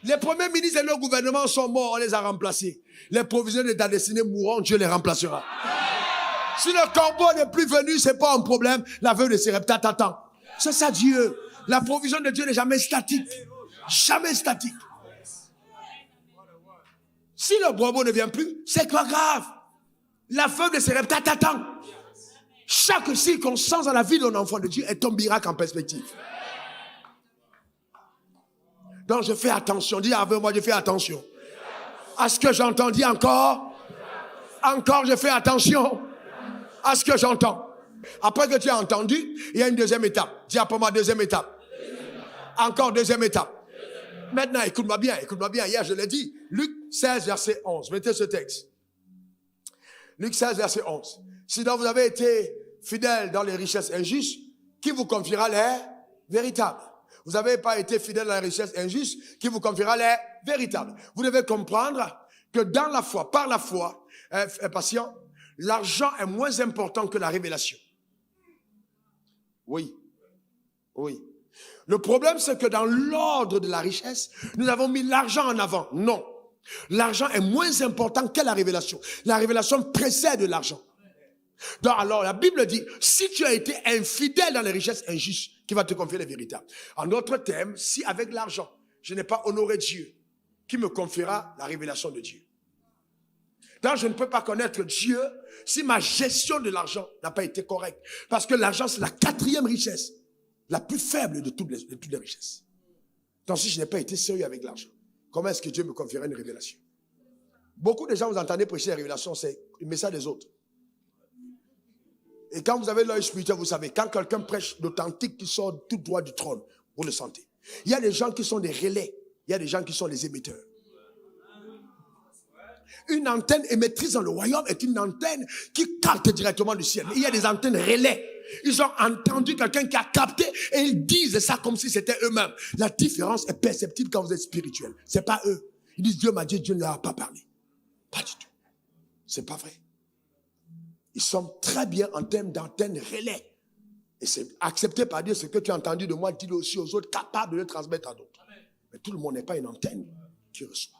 Speaker 1: Les premiers ministres et le gouvernement sont morts, on les a remplacés. Les provisionnaires de ta destinée mourront, Dieu les remplacera. Si le corbeau n'est plus venu, c'est pas un problème. La veuve de Sérepta t'attend. C'est ça Dieu. La provision de Dieu n'est jamais statique. Jamais statique. Si le corbeau ne vient plus, c'est pas grave. La veuve de Sérepta t'attend. Chaque circonstance dans la vie d'un enfant de Dieu est un miracle en perspective. Donc je fais attention. Dis avec moi, je fais attention. À ce que j'entends, dis encore. Encore, je fais attention à ce que j'entends. Après que tu as entendu, il y a une deuxième étape. Dis après moi, deuxième étape. Encore deuxième étape. Maintenant, écoute-moi bien. Hier, je l'ai dit. Luc 16, verset 11. Mettez ce texte. Luc 16, verset 11. Si donc vous avez été fidèle dans les richesses injustes, qui vous confiera les véritables? Vous n'avez pas été fidèle à la richesse injuste, qui vous confiera les véritables. Vous devez comprendre que dans la foi, par la foi, patient, l'argent est moins important que la révélation. Oui. Le problème, c'est que dans l'ordre de la richesse, nous avons mis l'argent en avant. Non. L'argent est moins important que la révélation. La révélation précède l'argent. Donc, alors, la Bible dit, si tu as été infidèle dans les richesses injustes, qui va te confier les véritables. En d'autres termes, si avec l'argent, je n'ai pas honoré Dieu, qui me confiera la révélation de Dieu. Donc, je ne peux pas connaître Dieu si ma gestion de l'argent n'a pas été correcte. Parce que l'argent, c'est la 4e richesse, la plus faible de toutes les richesses. Donc, si je n'ai pas été sérieux avec l'argent, comment est-ce que Dieu me confierait une révélation? Beaucoup de gens, vous entendez prêcher les révélations, c'est le message des autres. Et quand vous avez l'œil spirituel, vous savez, quand quelqu'un prêche l'authentique qui sort tout droit du trône, vous le sentez. Il y a des gens qui sont des relais, il y a des gens qui sont des émetteurs. Une antenne émettrice dans le royaume est une antenne qui capte directement du ciel. Il y a des antennes relais. Ils ont entendu quelqu'un qui a capté et ils disent ça comme si c'était eux-mêmes. La différence est perceptible quand vous êtes spirituel. C'est pas eux. Ils disent Dieu m'a dit, Dieu ne leur a pas parlé. Pas du tout. C'est pas vrai. Ils sont très bien en termes d'antenne relais. Et c'est accepté par Dieu. Ce que tu as entendu de moi, dis-le aussi aux autres, capables de le transmettre à d'autres. Mais tout le monde n'est pas une antenne qui reçoit.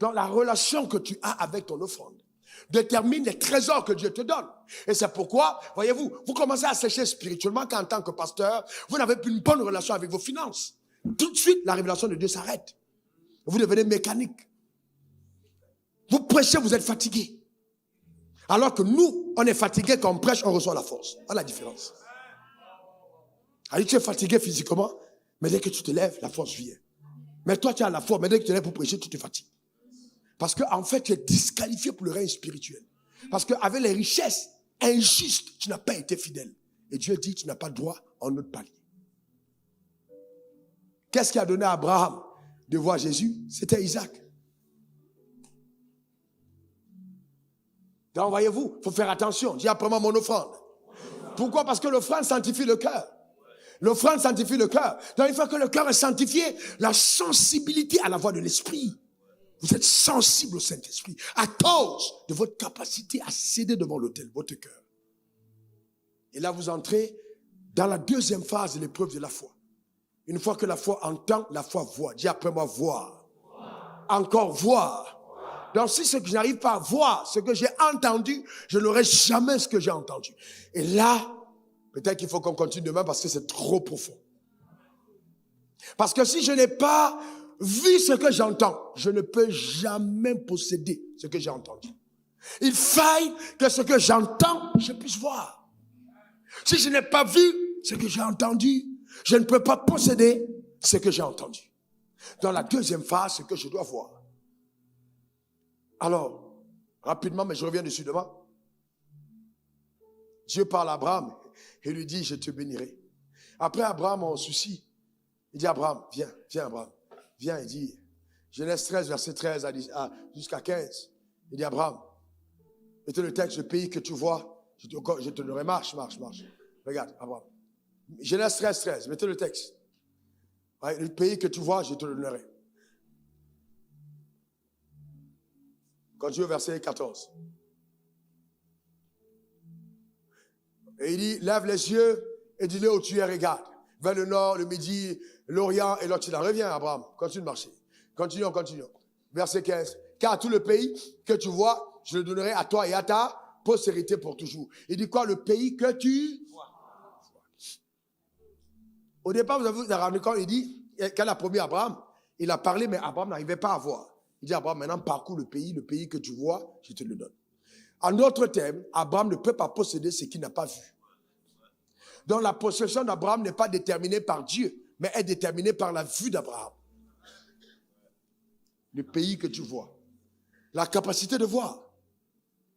Speaker 1: Donc la relation que tu as avec ton offrande détermine les trésors que Dieu te donne. Et c'est pourquoi, voyez-vous, vous commencez à sécher spirituellement qu'en tant que pasteur, vous n'avez plus une bonne relation avec vos finances. Tout de suite, la révélation de Dieu s'arrête. Vous devenez mécanique. Vous prêchez, vous êtes fatigué. Alors que nous, on est fatigué quand on prêche, on reçoit la force. Voilà la différence. Alors, tu es fatigué physiquement, mais dès que tu te lèves, la force vient. Mais toi, tu as la force, mais dès que tu te lèves pour prêcher, tu te fatigues. Parce qu'en fait, tu es disqualifié pour le règne spirituel. Parce qu'avec les richesses injustes, tu n'as pas été fidèle. Et Dieu dit, tu n'as pas droit en autre palier. Qu'est-ce qui a donné à Abraham de voir Jésus? C'était Isaac. Donc, voyez-vous, il faut faire attention. Dis après moi mon offrande. Pourquoi? Parce que l'offrande sanctifie le cœur. L'offrande sanctifie le cœur. Donc, une fois que le cœur est sanctifié, la sensibilité à la voix de l'esprit. Vous êtes sensible au Saint-Esprit à cause de votre capacité à céder devant l'autel, votre cœur. Et là, vous entrez dans la deuxième phase de l'épreuve de la foi. Une fois que la foi entend, la foi voit. Dis après moi, voir. Encore voir. Donc, si ce que je n'arrive pas à voir, ce que j'ai entendu, je n'aurai jamais ce que j'ai entendu. Et là, peut-être qu'il faut qu'on continue demain parce que c'est trop profond. Parce que si je n'ai pas vu ce que j'entends, je ne peux jamais posséder ce que j'ai entendu. Il faille que ce que j'entends, je puisse voir. Si je n'ai pas vu ce que j'ai entendu, je ne peux pas posséder ce que j'ai entendu. Dans la deuxième phase, ce que je dois voir. Alors, rapidement, mais je reviens dessus demain. Dieu parle à Abraham et lui dit, je te bénirai. Après Abraham a un souci. Il dit, Abraham, viens Abraham. Viens, il dit, Genèse 13, verset 13 jusqu'à 15. Il dit, Abraham, mettez le texte, le pays que tu vois, je te donnerai. Marche. Regarde, Abraham. Genèse 13, 13, mettez le texte. Ouais, le pays que tu vois, je te le donnerai. Continue au verset 14. Et il dit, lève les yeux et dis-le où tu es, regarde. Vers le nord, le midi, l'orient et l'occident. Reviens, Abraham, continue de marcher. Continuons. Verset 15. Car tout le pays que tu vois, je le donnerai à toi et à ta postérité pour toujours. Il dit quoi? Le pays que tu vois. Au départ, vous avez rendu compte, il dit, quand il a promis à Abraham, il a parlé, mais Abraham n'arrivait pas à voir. Il dit, Abraham, maintenant parcours le pays que tu vois, je te le donne. En d'autres termes, Abraham ne peut pas posséder ce qu'il n'a pas vu. Donc la possession d'Abraham n'est pas déterminée par Dieu, mais est déterminée par la vue d'Abraham. Le pays que tu vois. La capacité de voir.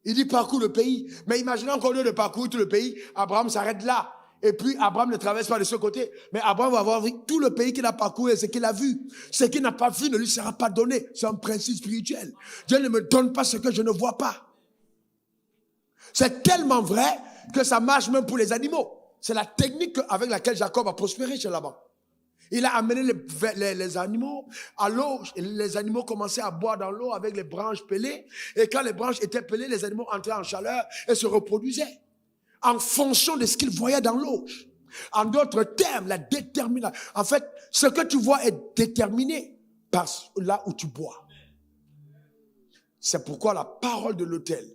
Speaker 1: Il dit parcours le pays. Mais imaginons qu'au lieu de parcourir tout le pays, Abraham s'arrête là. Et puis Abraham ne traverse pas de ce côté. Mais Abraham va avoir tout le pays qu'il a parcouru et ce qu'il a vu. Ce qu'il n'a pas vu ne lui sera pas donné. C'est un principe spirituel. Dieu ne me donne pas ce que je ne vois pas. C'est tellement vrai que ça marche même pour les animaux. C'est la technique avec laquelle Jacob a prospéré chez Laban. Il a amené les animaux à l'eau. Les animaux commençaient à boire dans l'eau avec les branches pelées. Et quand les branches étaient pelées, les animaux entraient en chaleur et se reproduisaient. en fonction de ce qu'il voyait dans l'auge. En d'autres termes, la détermination. En fait, ce que tu vois est déterminé par là où tu bois. C'est pourquoi la parole de l'autel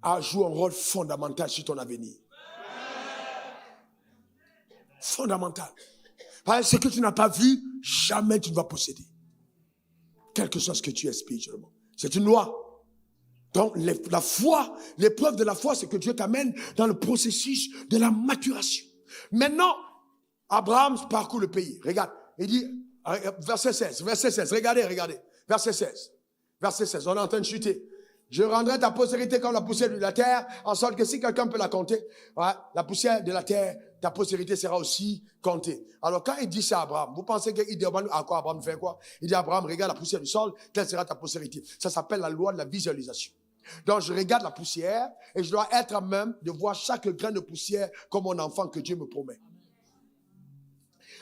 Speaker 1: a joué un rôle fondamental sur ton avenir. Fondamental. Parce que ce que tu n'as pas vu, jamais tu ne vas posséder. Quel que soit ce que tu es spirituellement. C'est une loi. Donc, la foi, l'épreuve de la foi, c'est que Dieu t'amène dans le processus de la maturation. Maintenant, Abraham parcourt le pays. Regarde, il dit, verset 16, regardez, verset 16, on est en train de chuter. Je rendrai ta postérité comme la poussière de la terre, en sorte que si quelqu'un peut la compter, ouais, la poussière de la terre, ta postérité sera aussi comptée. Alors quand il dit ça à Abraham, vous pensez qu'il dit à quoi Abraham fait quoi? Il dit à Abraham, regarde la poussière du sol, telle sera ta postérité. Ça s'appelle la loi de la visualisation. Donc je regarde la poussière et je dois être à même de voir chaque grain de poussière comme mon enfant que Dieu me promet.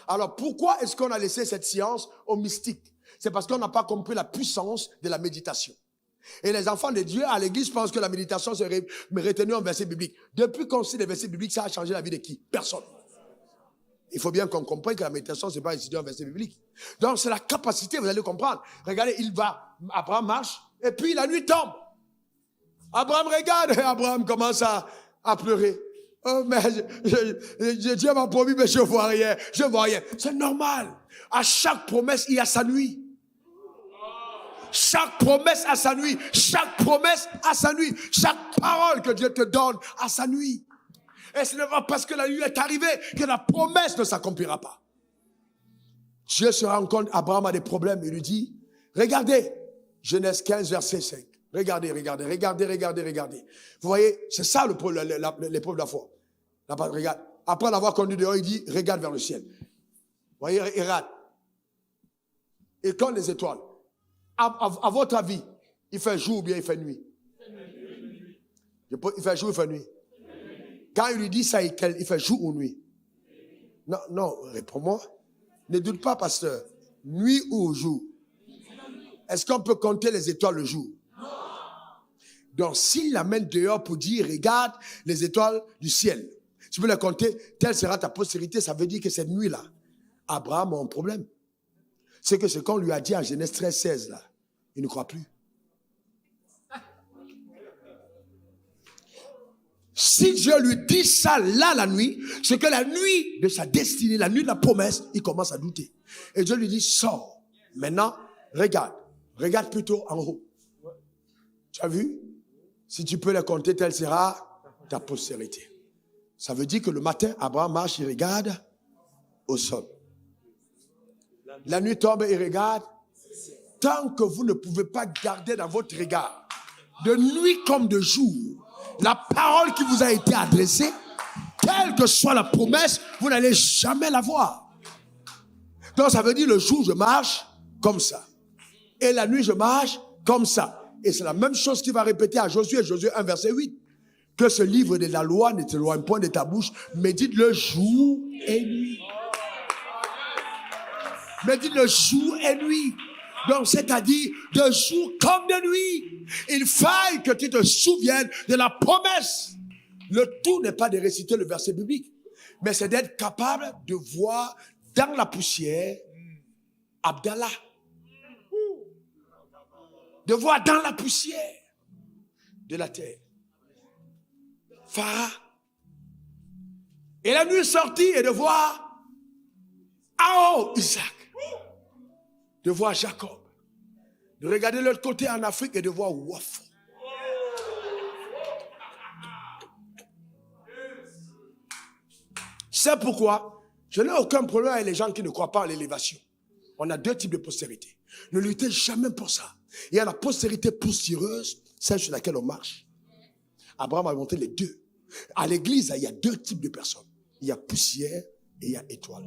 Speaker 1: Alors pourquoi est-ce qu'on a laissé cette science aux mystiques? C'est parce qu'on n'a pas compris la puissance de la méditation. Et les enfants de Dieu à l'église pensent que la méditation serait retenue en verset biblique. Depuis qu'on sait les versets bibliques, ça a changé la vie de qui? Personne. Il faut bien qu'on comprenne que la méditation, c'est pas étudier un verset biblique. Donc c'est la capacité, vous allez comprendre. Regardez, Abraham marche, et puis la nuit tombe. Abraham regarde, et Abraham commence à pleurer. Oh, mais Dieu m'a promis, mais je vois rien. C'est normal. À chaque promesse, il y a sa nuit. Chaque promesse a sa nuit. Chaque promesse a sa nuit. Chaque parole que Dieu te donne a sa nuit. Et ce n'est pas parce que la nuit est arrivée que la promesse ne s'accomplira pas. Dieu se rend compte, Abraham a des problèmes. Il lui dit, regardez, Genèse 15, verset 5. Regardez. Vous voyez, c'est ça l'épreuve de la foi. Regarde. Après l'avoir conduit dehors, il dit, regarde vers le ciel. Vous voyez, regarde. Et quand les étoiles, à votre avis, il fait jour ou bien il fait nuit? Il fait jour ou il fait nuit? Quand il lui dit ça, il fait jour ou nuit? Non, réponds-moi. Ne doute pas, pasteur. Nuit ou jour? Est-ce qu'on peut compter les étoiles le jour? Donc, s'il l'amène dehors pour dire, regarde les étoiles du ciel, tu peux les compter, telle sera ta postérité, ça veut dire que cette nuit-là, Abraham a un problème. C'est que ce qu'on lui a dit en Genèse 13, 16, là, il ne croit plus. Si Dieu lui dit ça là la nuit, c'est que la nuit de sa destinée, la nuit de la promesse, il commence à douter. Et Dieu lui dit, sors. Maintenant, regarde plutôt en haut. Tu as vu? Si tu peux les compter, telle sera ta postérité. Ça veut dire que le matin, Abraham marche, il regarde au sol. La nuit tombe, il regarde. Tant que vous ne pouvez pas garder dans votre regard, de nuit comme de jour, la parole qui vous a été adressée, quelle que soit la promesse, vous n'allez jamais la voir. Donc ça veut dire le jour je marche comme ça. Et la nuit je marche comme ça. Et c'est la même chose qu'il va répéter à Josué 1 verset 8. Que ce livre de la loi ne t'éloigne point de ta bouche, médite le jour et nuit. Médite le jour et nuit. Donc, c'est-à-dire, de jour comme de nuit. Il faille que tu te souviennes de la promesse. Le tout n'est pas de réciter le verset biblique, mais c'est d'être capable de voir dans la poussière Abdallah. De voir dans la poussière de la terre Pharaon. Et la nuit sortie et de voir Isaac. De voir Jacob. De regarder l'autre côté en Afrique et de voir Wafo. C'est pourquoi je n'ai aucun problème avec les gens qui ne croient pas à l'élévation. On a deux types de postérité. Ne luttez jamais pour ça. Il y a la postérité poussiéreuse, celle sur laquelle on marche. Abraham a montré les deux. À l'église, il y a deux types de personnes. Il y a poussière et il y a étoile.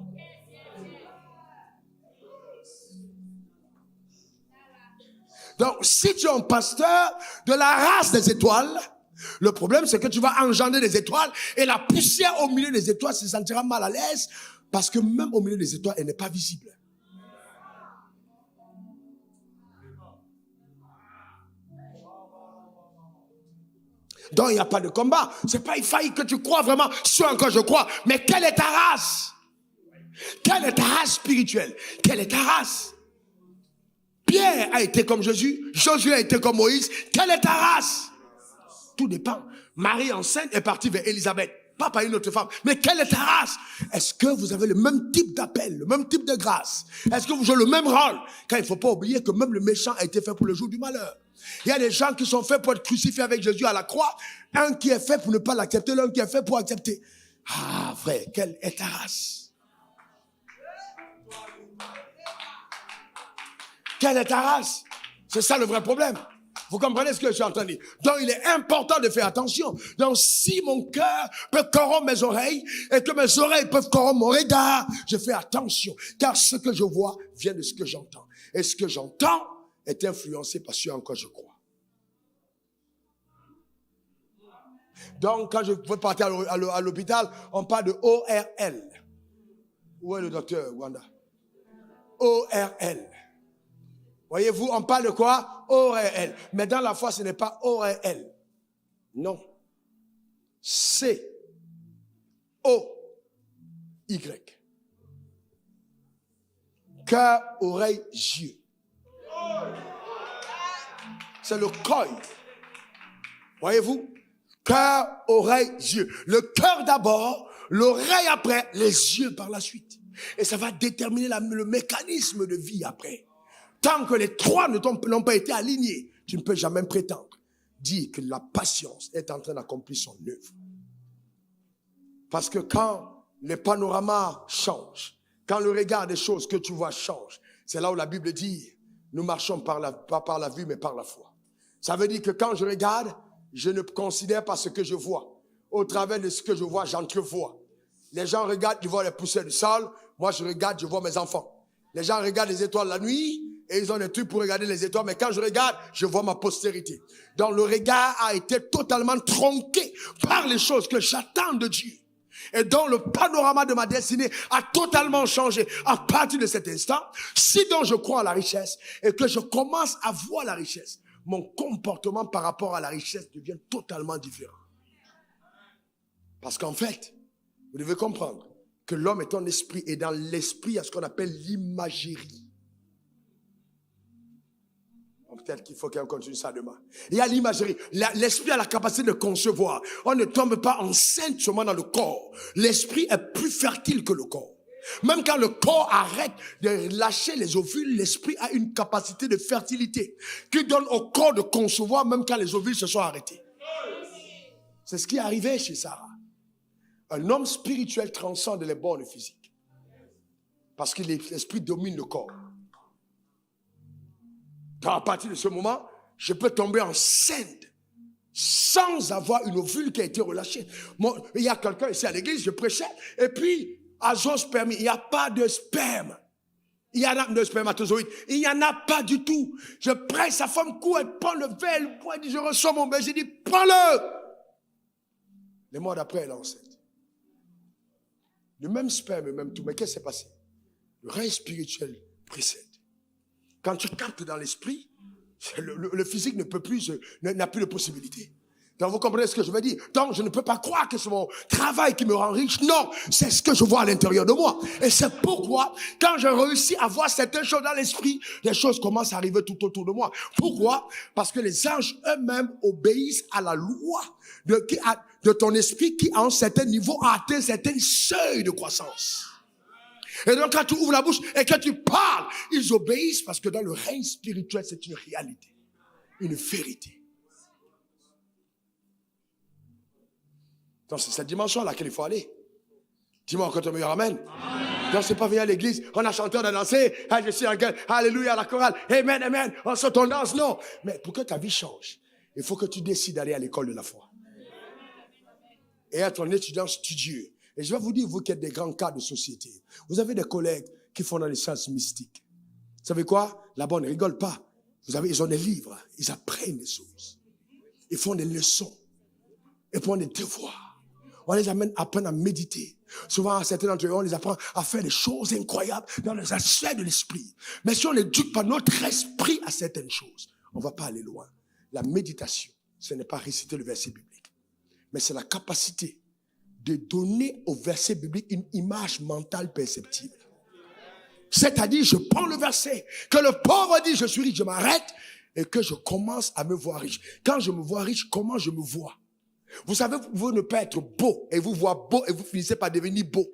Speaker 1: Donc, si tu es un pasteur de la race des étoiles, le problème, c'est que tu vas engendrer des étoiles et la poussière au milieu des étoiles se sentira mal à l'aise parce que même au milieu des étoiles, elle n'est pas visible. Donc il n'y a pas de combat. C'est pas il faille que tu crois vraiment ce en quoi je crois. Mais quelle est ta race? Quelle est ta race spirituelle? Quelle est ta race? Pierre a été comme Jésus. Josué a été comme Moïse. Quelle est ta race? Tout dépend. Marie enceinte est partie vers Élisabeth. Pas par une autre femme. Mais quelle est ta race? Est-ce que vous avez le même type d'appel, le même type de grâce? Est-ce que vous jouez le même rôle? Car il ne faut pas oublier que même le méchant a été fait pour le jour du malheur. Il y a des gens qui sont faits pour être crucifiés avec Jésus à la croix. Un qui est fait pour ne pas l'accepter, l'un qui est fait pour accepter. Ah frère, quelle est ta race? Quelle est ta race? C'est ça le vrai problème. Vous comprenez ce que je suis en train de dire? Donc, il est important de faire attention. Donc, si mon cœur peut corrompre mes oreilles et que mes oreilles peuvent corrompre mon regard, je fais attention. Car ce que je vois vient de ce que j'entends. Et ce que j'entends est influencé par ce en quoi je crois. Donc, quand je veux partir à l'hôpital, on parle de ORL. Où est le docteur, Wanda? ORL. Voyez-vous, on parle de quoi? ORL. Mais dans la foi, ce n'est pas ORL. Non. C-O-Y. Cœur, oreille, yeux. C'est le COI. Voyez-vous? Cœur, oreille, yeux. Le cœur d'abord, l'oreille après, les yeux par la suite. Et ça va déterminer le mécanisme de vie après. Tant que les trois n'ont pas été alignés, tu ne peux jamais prétendre dire que la patience est en train d'accomplir son œuvre. Parce que quand les panoramas changent, quand le regard des choses que tu vois change, c'est là où la Bible dit, nous marchons pas par la vue, mais par la foi. Ça veut dire que quand je regarde, je ne considère pas ce que je vois. Au travers de ce que je vois, j'entrevois. Les gens regardent, ils voient les poussières du sol. Moi, je regarde, je vois mes enfants. Les gens regardent les étoiles la nuit et ils ont des trucs pour regarder les étoiles. Mais quand je regarde, je vois ma postérité. Donc, le regard a été totalement tronqué par les choses que j'attends de Dieu. Et donc, le panorama de ma destinée a totalement changé à partir de cet instant. Si donc je crois à la richesse et que je commence à voir la richesse, mon comportement par rapport à la richesse devient totalement différent. Parce qu'en fait, vous devez comprendre que l'homme est un esprit et dans l'esprit, il y a ce qu'on appelle l'imagerie. Peut-être qu'il faut qu'on continue ça demain. Il y a l'imagerie. L'esprit a la capacité de concevoir. On ne tombe pas enceinte seulement dans le corps. L'esprit est plus fertile que le corps. Même quand le corps arrête de lâcher les ovules, l'esprit a une capacité de fertilité qui donne au corps de concevoir même quand les ovules se sont arrêtés. C'est ce qui est arrivé chez Sarah. Un homme spirituel transcende les bornes physiques. Parce que l'esprit domine le corps. Quand à partir de ce moment, je peux tomber enceinte sans avoir une ovule qui a été relâchée. Il y a quelqu'un ici à l'église, je prêchais, et puis, azospermie, il n'y a pas de sperme. Il y en a de spermatozoïdes. Il n'y en a pas du tout. Je presse, sa femme court, elle prend le verre, elle boit, elle dit, je reçois mon bébé, j'ai dit, prends-le. Les mois d'après, elle est enceinte. Le même sperme, le même tout. Mais qu'est-ce qui s'est passé? Le règne spirituel précède. Quand tu captes dans l'esprit, le physique ne peut plus, n'a plus de possibilité. Donc vous comprenez ce que je veux dire? Donc je ne peux pas croire que c'est mon travail qui me rend riche. Non, c'est ce que je vois à l'intérieur de moi. Et c'est pourquoi, quand je réussis à voir certaines choses dans l'esprit, les choses commencent à arriver tout autour de moi. Pourquoi? Parce que les anges eux-mêmes obéissent à la loi de ton esprit qui, à un certain niveau, a atteint certains seuils de croissance. Et donc, quand tu ouvres la bouche et que tu parles, ils obéissent parce que dans le règne spirituel, c'est une réalité, une vérité. Donc, c'est cette dimension à laquelle il faut aller. Dis-moi encore ton meilleur amen. Donc, c'est pas venir à l'église, on a chanté, on a dansé, ah, je suis en gueule, alléluia, la chorale, amen, amen, on saute, on danse, non. Mais pour que ta vie change, il faut que tu décides d'aller à l'école de la foi. Et être un étudiant studieux. Et je vais vous dire, vous qui êtes des grands cas de société, vous avez des collègues qui font dans les sciences mystiques. Vous savez quoi? Là-bas, on ne rigole pas. Ils ont des livres, ils apprennent des choses. Ils font des leçons. Ils font des devoirs. On les amène à apprendre à méditer. Souvent, certains d'entre eux, on les apprend à faire des choses incroyables dans les aspects de l'esprit. Mais si on n'éduque pas notre esprit à certaines choses, on ne va pas aller loin. La méditation, ce n'est pas réciter le verset biblique. mais c'est la capacité de donner au verset biblique une image mentale perceptible. C'est-à-dire, je prends le verset, que le pauvre dit, je suis riche, je m'arrête, et que je commence à me voir riche. Quand je me vois riche, comment je me vois? Vous savez, vous pouvez ne pas être beau, et vous voir beau, et vous finissez par devenir beau.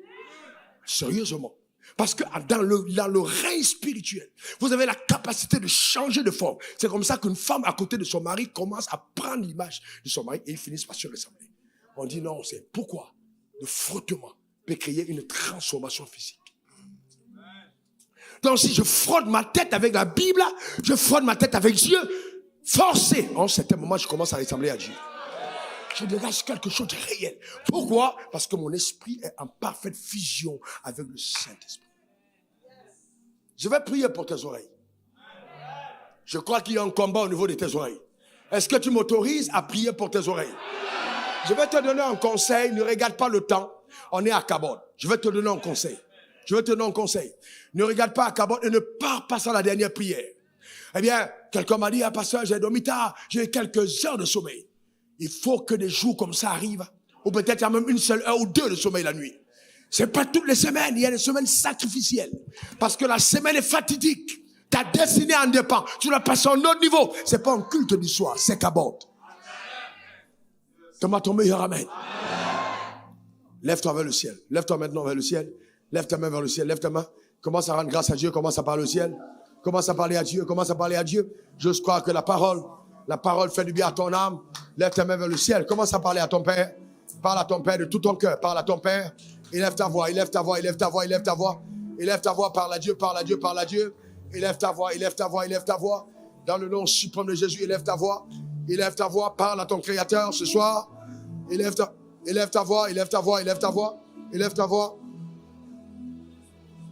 Speaker 1: Sérieusement. Parce que dans le règne spirituel, vous avez la capacité de changer de forme. C'est comme ça qu'une femme à côté de son mari commence à prendre l'image de son mari, et ils finissent par se ressembler. On dit non, c'est pourquoi le frottement peut créer une transformation physique. Donc si je frotte ma tête avec la Bible, je frotte ma tête avec Dieu, forcé, en certain moment, je commence à ressembler à Dieu. Je dégage quelque chose de réel. Pourquoi? Parce que mon esprit est en parfaite fusion avec le Saint-Esprit. Je vais prier pour tes oreilles. Je crois qu'il y a un combat au niveau de tes oreilles. Est-ce que tu m'autorises à prier pour tes oreilles? Je vais te donner un conseil. Ne regarde pas le temps. On est à Cabot. Je vais te donner un conseil. Ne regarde pas à Cabot et ne pars pas sans la dernière prière. Eh bien, quelqu'un m'a dit, ah, pasteur, j'ai dormi tard. J'ai quelques heures de sommeil. Il faut que des jours comme ça arrivent. Ou peut-être il y a même une seule heure ou deux de sommeil la nuit. C'est pas toutes les semaines. Il y a des semaines sacrificielles. Parce que la semaine est fatidique. Ta destinée en dépend. Tu dois passer à un autre niveau. C'est pas un culte du soir. C'est Cabot. Donne-moi ton meilleur amen. Lève-toi vers le ciel. Lève-toi maintenant vers le ciel. Lève ta main vers le ciel. Lève ta main. Commence à rendre grâce à Dieu. Commence à parler au ciel. Commence à parler à Dieu. Commence à parler à Dieu. J'ose croire que la parole fait du bien à ton âme. Lève ta main vers le ciel. Commence à parler à ton Père. Parle à ton Père de tout ton cœur. Parle à ton Père. Élève ta voix. Élève ta voix. Élève ta voix. Élève ta voix. Élève ta voix. Parle à Dieu. Parle à Dieu. Parle à Dieu. Élève ta voix. Élève ta voix. Élève ta voix. Dans le nom suprême de Jésus, élève ta voix. Élève ta voix. Parle à ton Créateur ce soir. Élève ta voix. Élève ta voix. Élève ta voix. Élève ta voix. Élève ta voix.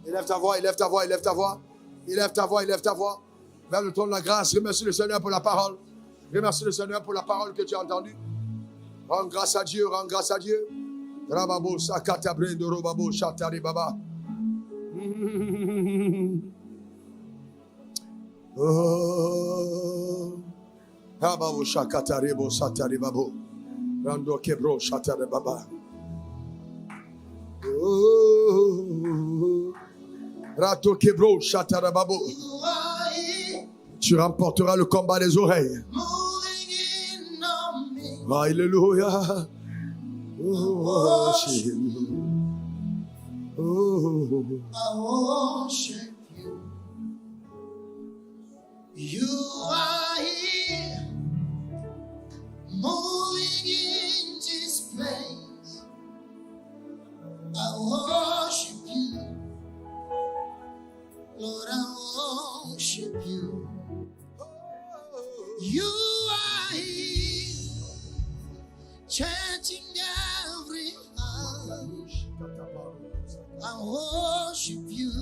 Speaker 1: Élève ta voix. Élève ta voix. Élève ta voix. Élève ta voix. Vers le trône de la grâce. Remercie le Seigneur pour la parole. Remercie le Seigneur pour la parole que tu as entendue. Rends grâce à Dieu, rends grâce à Dieu. Rababo sakatabre de robabo chatari baba. Rababo shakatari bo satari babo. Rando kebro chatari baba. Rato kebro chatari babo. Tu remporteras le combat des oreilles. Alléluia. Oh, worship you. Oh, I worship you. You are here, moving in this place. I worship you. Lord, I worship you. You are here, changing every heart. I worship you.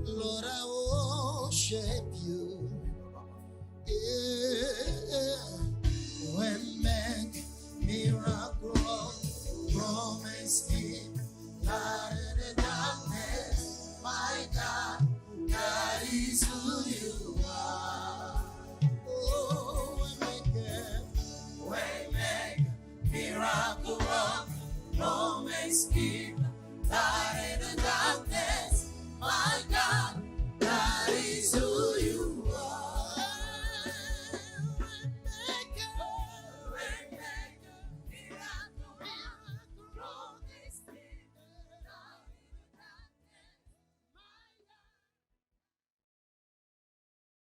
Speaker 1: Lord, I worship you. Yeah.